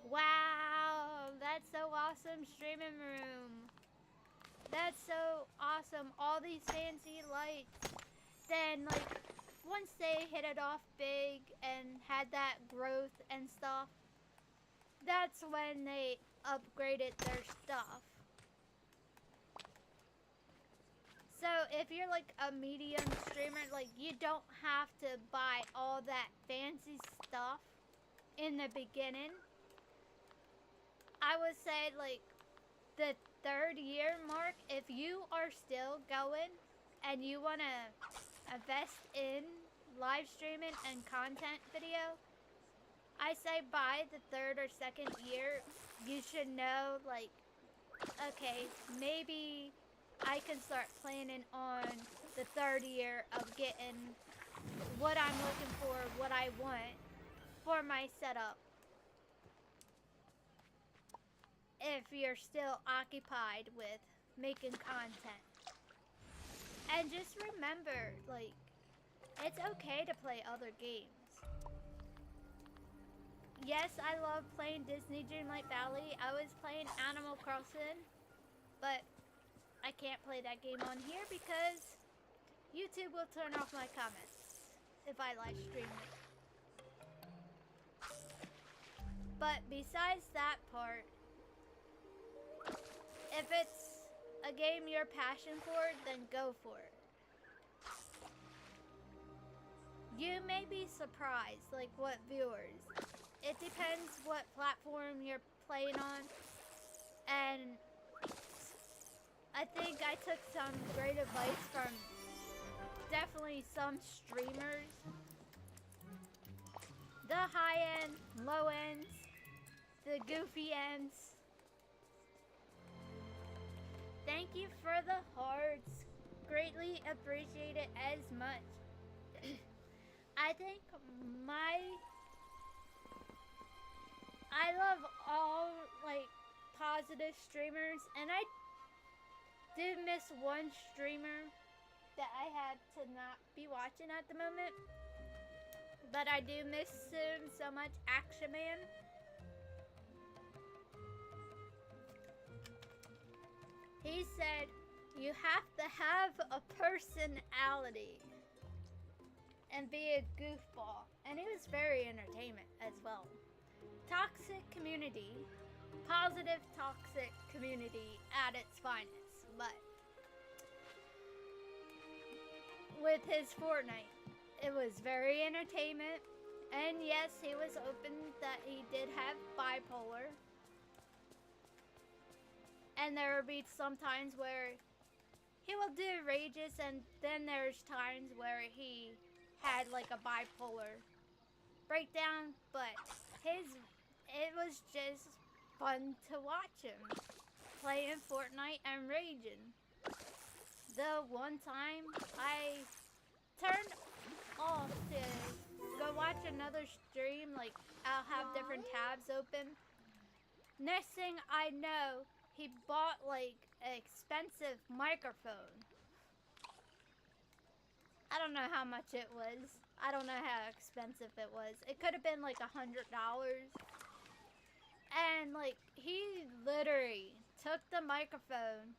wow, that's so awesome, streaming room. That's so awesome, all these fancy lights. Then, like, once they hit it off big and had that growth and stuff, that's when they upgraded their stuff. So if you're like a medium streamer, like, you don't have to buy all that fancy stuff in the beginning. I would say like the 3rd year mark, if you are still going and you want to invest in live streaming and content video, I say by the 3rd or 2nd year, you should know, like, okay, maybe I can start planning on the 3rd year of getting what I'm looking for, what I want for my setup. If you're still occupied with making content. And just remember, like, it's okay to play other games. Yes, I love playing Disney Dreamlight Valley. I was playing Animal Crossing, but I can't play that game on here because YouTube will turn off my comments if I live stream it. But besides that part, if it's a game you're passionate for, then go for it. You may be surprised, like what viewers. It depends what platform you're playing on. And I think I took some great advice from definitely some streamers. The high end, low ends, the goofy ends. Thank you for the hearts. Greatly appreciate it as much. I think I love all, like, positive streamers, and I did miss one streamer that I had to not be watching at the moment. But I do miss him so much, Action Man. He said, you have to have a personality and be a goofball. And he was very entertainment as well. Toxic community. Positive toxic community at its finest. But with his Fortnite, it was very entertainment. And yes, he was open that he did have bipolar. And there will be some times where he will do rages, and then there's times where he had like a bipolar breakdown, but it was just fun to watch him playing Fortnite and raging. The one time I turned off to go watch another stream, like I'll have different tabs open. Next thing I know, he bought like an expensive microphone. I don't know how much it was. I don't know how expensive it was. It could have been like $100. And like he literally took the microphone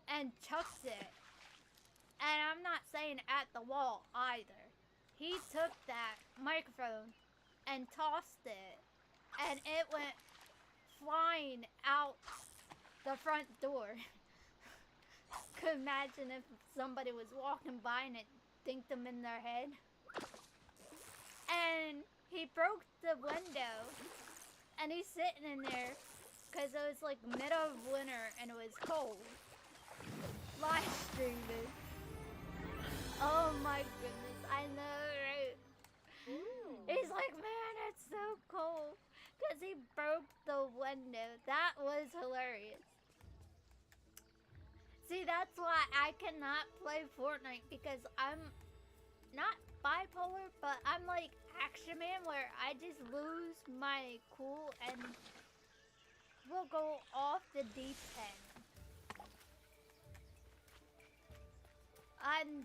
and chucked it. And I'm not saying at the wall either. He took that microphone and tossed it, and it went flying out the front door. Could imagine if somebody was walking by and it dinked them in their head. And he broke the window, and he's sitting in there because it was like middle of winter and it was cold. Live streaming. Oh my goodness, I know, right? Ooh. He's like, man, it's so cold. Because he broke the window. That was hilarious. See, that's why I cannot play Fortnite, because I'm not bipolar, but I'm like Action Man, where I just lose my cool and will go off the deep end. I'm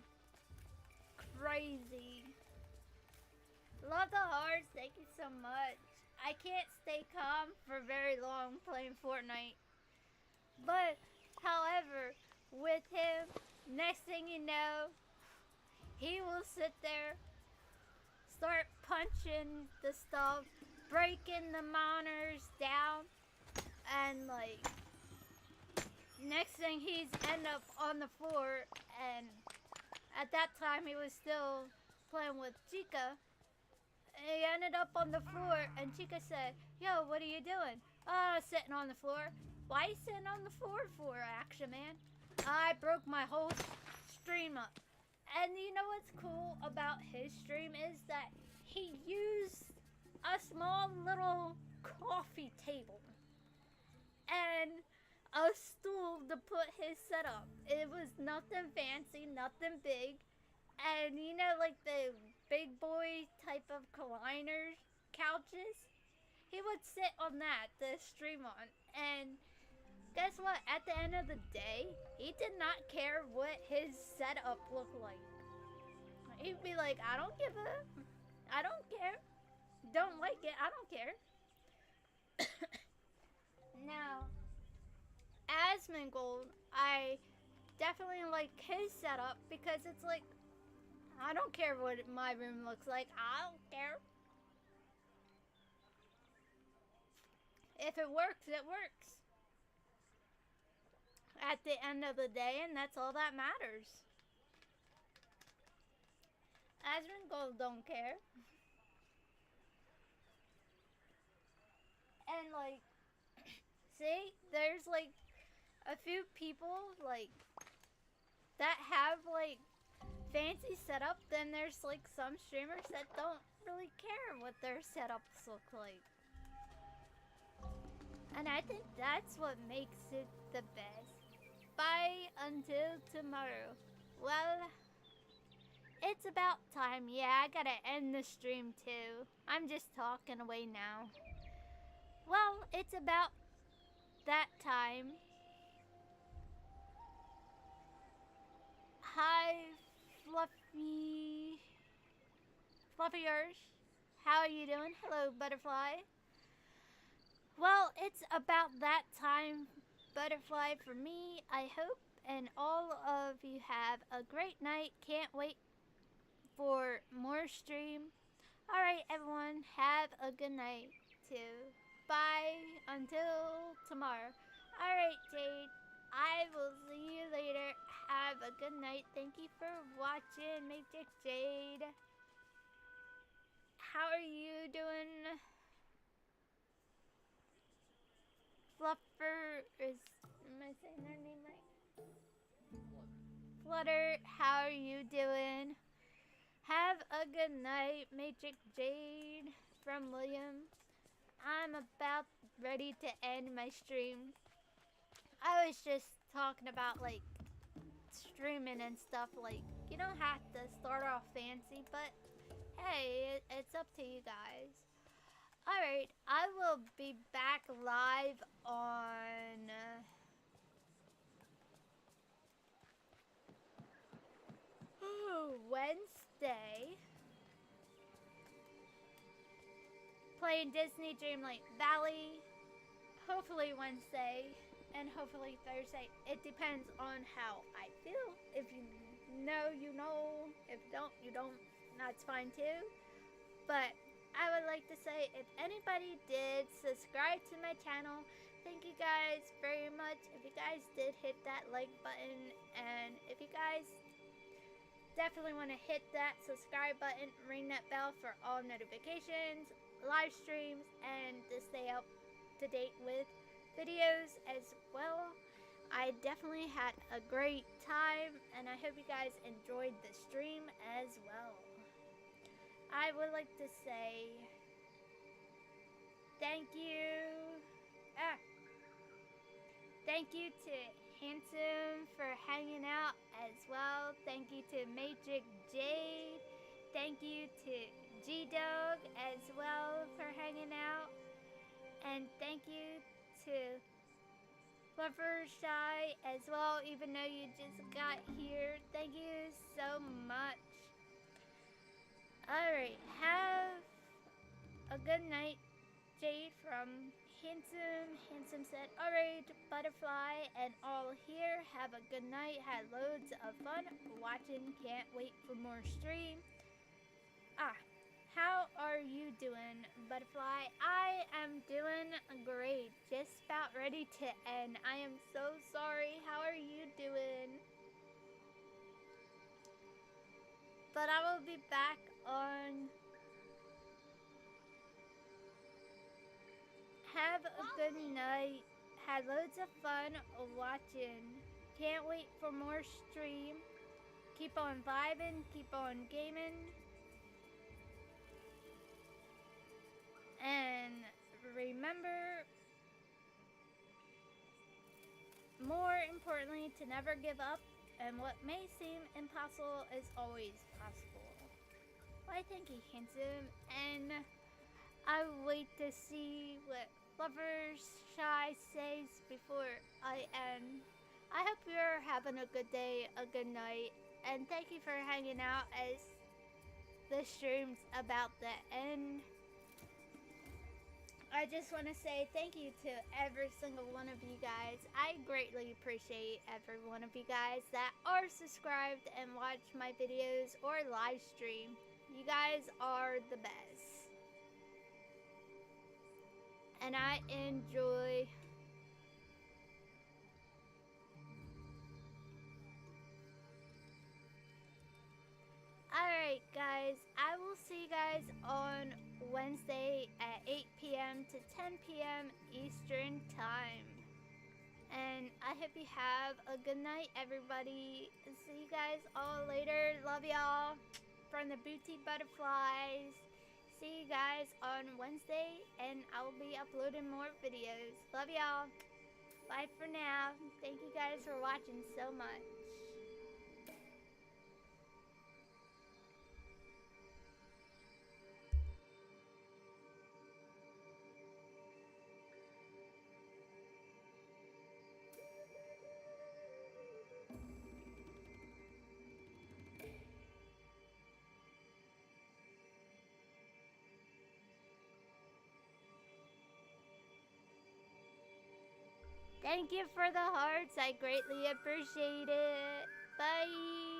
crazy. Love the hearts, thank you so much. I can't stay calm for very long playing Fortnite. But, however, with him, next thing you know, he will sit there, start punching the stuff, breaking the monitors down, and like, next thing he's end up on the floor, and at that time he was still playing with Chica. He ended up on the floor, and Chica said, yo, what are you doing? Sitting on the floor. Why are you sitting on the floor for, Action Man? I broke my whole stream up. And you know what's cool about his stream is that he used a small little coffee table and a stool to put his setup. It was nothing fancy, nothing big. And you know, like the big boy type of recliners, couches? He would sit on that to stream on. And guess what? At the end of the day, he did not care what his setup looked like. He'd be like, I don't give a... I don't care. Don't like it, I don't care. Now, Asmongold, I definitely like his setup because it's like, I don't care what my room looks like. I don't care. If it works, it works. At the end of the day, and that's all that matters. Asmongold don't care. And like, see, there's like a few people like that have like fancy setup, then there's like some streamers that don't really care what their setups look like. And I think that's what makes it the best. Bye until tomorrow. Well, it's about time. Yeah, I gotta end the stream too. I'm just talking away now. Well, it's about that time. Hi, Fluffyers. How are you doing? Hello, Butterfly. Well, it's about that time, Butterfly, for me, I hope, and all of you have a great night. Can't wait for more stream. Alright, everyone, have a good night, too. Bye until tomorrow. Alright, Jade, I will see you later. Have a good night. Thank you for watching, Magic Jade. How are you doing? Fluffer is, am I saying her name right? Flutter, how are you doing? Have a good night, Magic Jade from William. I'm about ready to end my stream. I was just talking about like streaming and stuff, like you don't have to start off fancy, but hey, it's up to you guys. Alright, I will be back live on Wednesday, playing Disney Dreamlight Valley, hopefully Wednesday, and hopefully Thursday. It depends on how I feel. If you know, you know. If you don't, you don't. That's fine too. But I would like to say, if anybody did subscribe to my channel, thank you guys very much. If you guys did hit that like button, and if you guys definitely want to hit that subscribe button, ring that bell for all notifications, live streams, and to stay up to date with videos as well. I definitely had a great time, and I hope you guys enjoyed the stream as well. I would like to say thank you. Thank you to Handsome for hanging out as well. Thank you to Magic Jade. Thank you to G-Dog as well for hanging out. And thank you to Fluffershy as well, even though you just got here. Thank you so much. Alright, have a good night, Jade from Handsome. Handsome said, alright, Butterfly and all here, have a good night. Had loads of fun watching. Can't wait for more stream. How are you doing, Butterfly? I am doing great. Just about ready to end. I am so sorry. How are you doing? But I will be back on. Have a good night. Had loads of fun watching. Can't wait for more stream. keep on vibing, keep on gaming. And remember, more importantly, to never give up. And what may seem impossible is always possible. Why, thank you, handsome. And I wait to see what Lovers Shy says before I end. I hope you're having a good day, a good night, and thank you for hanging out as the stream's about to end. I just want to say thank you to every single one of you guys. I greatly appreciate every one of you guys that are subscribed and watch my videos or live stream. You guys are the best. And I enjoy. Alright guys, I will see you guys on Wednesday at 8 p.m. to 10 p.m. Eastern Time. And I hope you have a good night, everybody. See you guys all later. Love y'all. From the Booty Butterflies. See you guys on Wednesday, and I will be uploading more videos. Love y'all. Bye for now. Thank you guys for watching so much. Thank you for the hearts. I greatly appreciate it. Bye.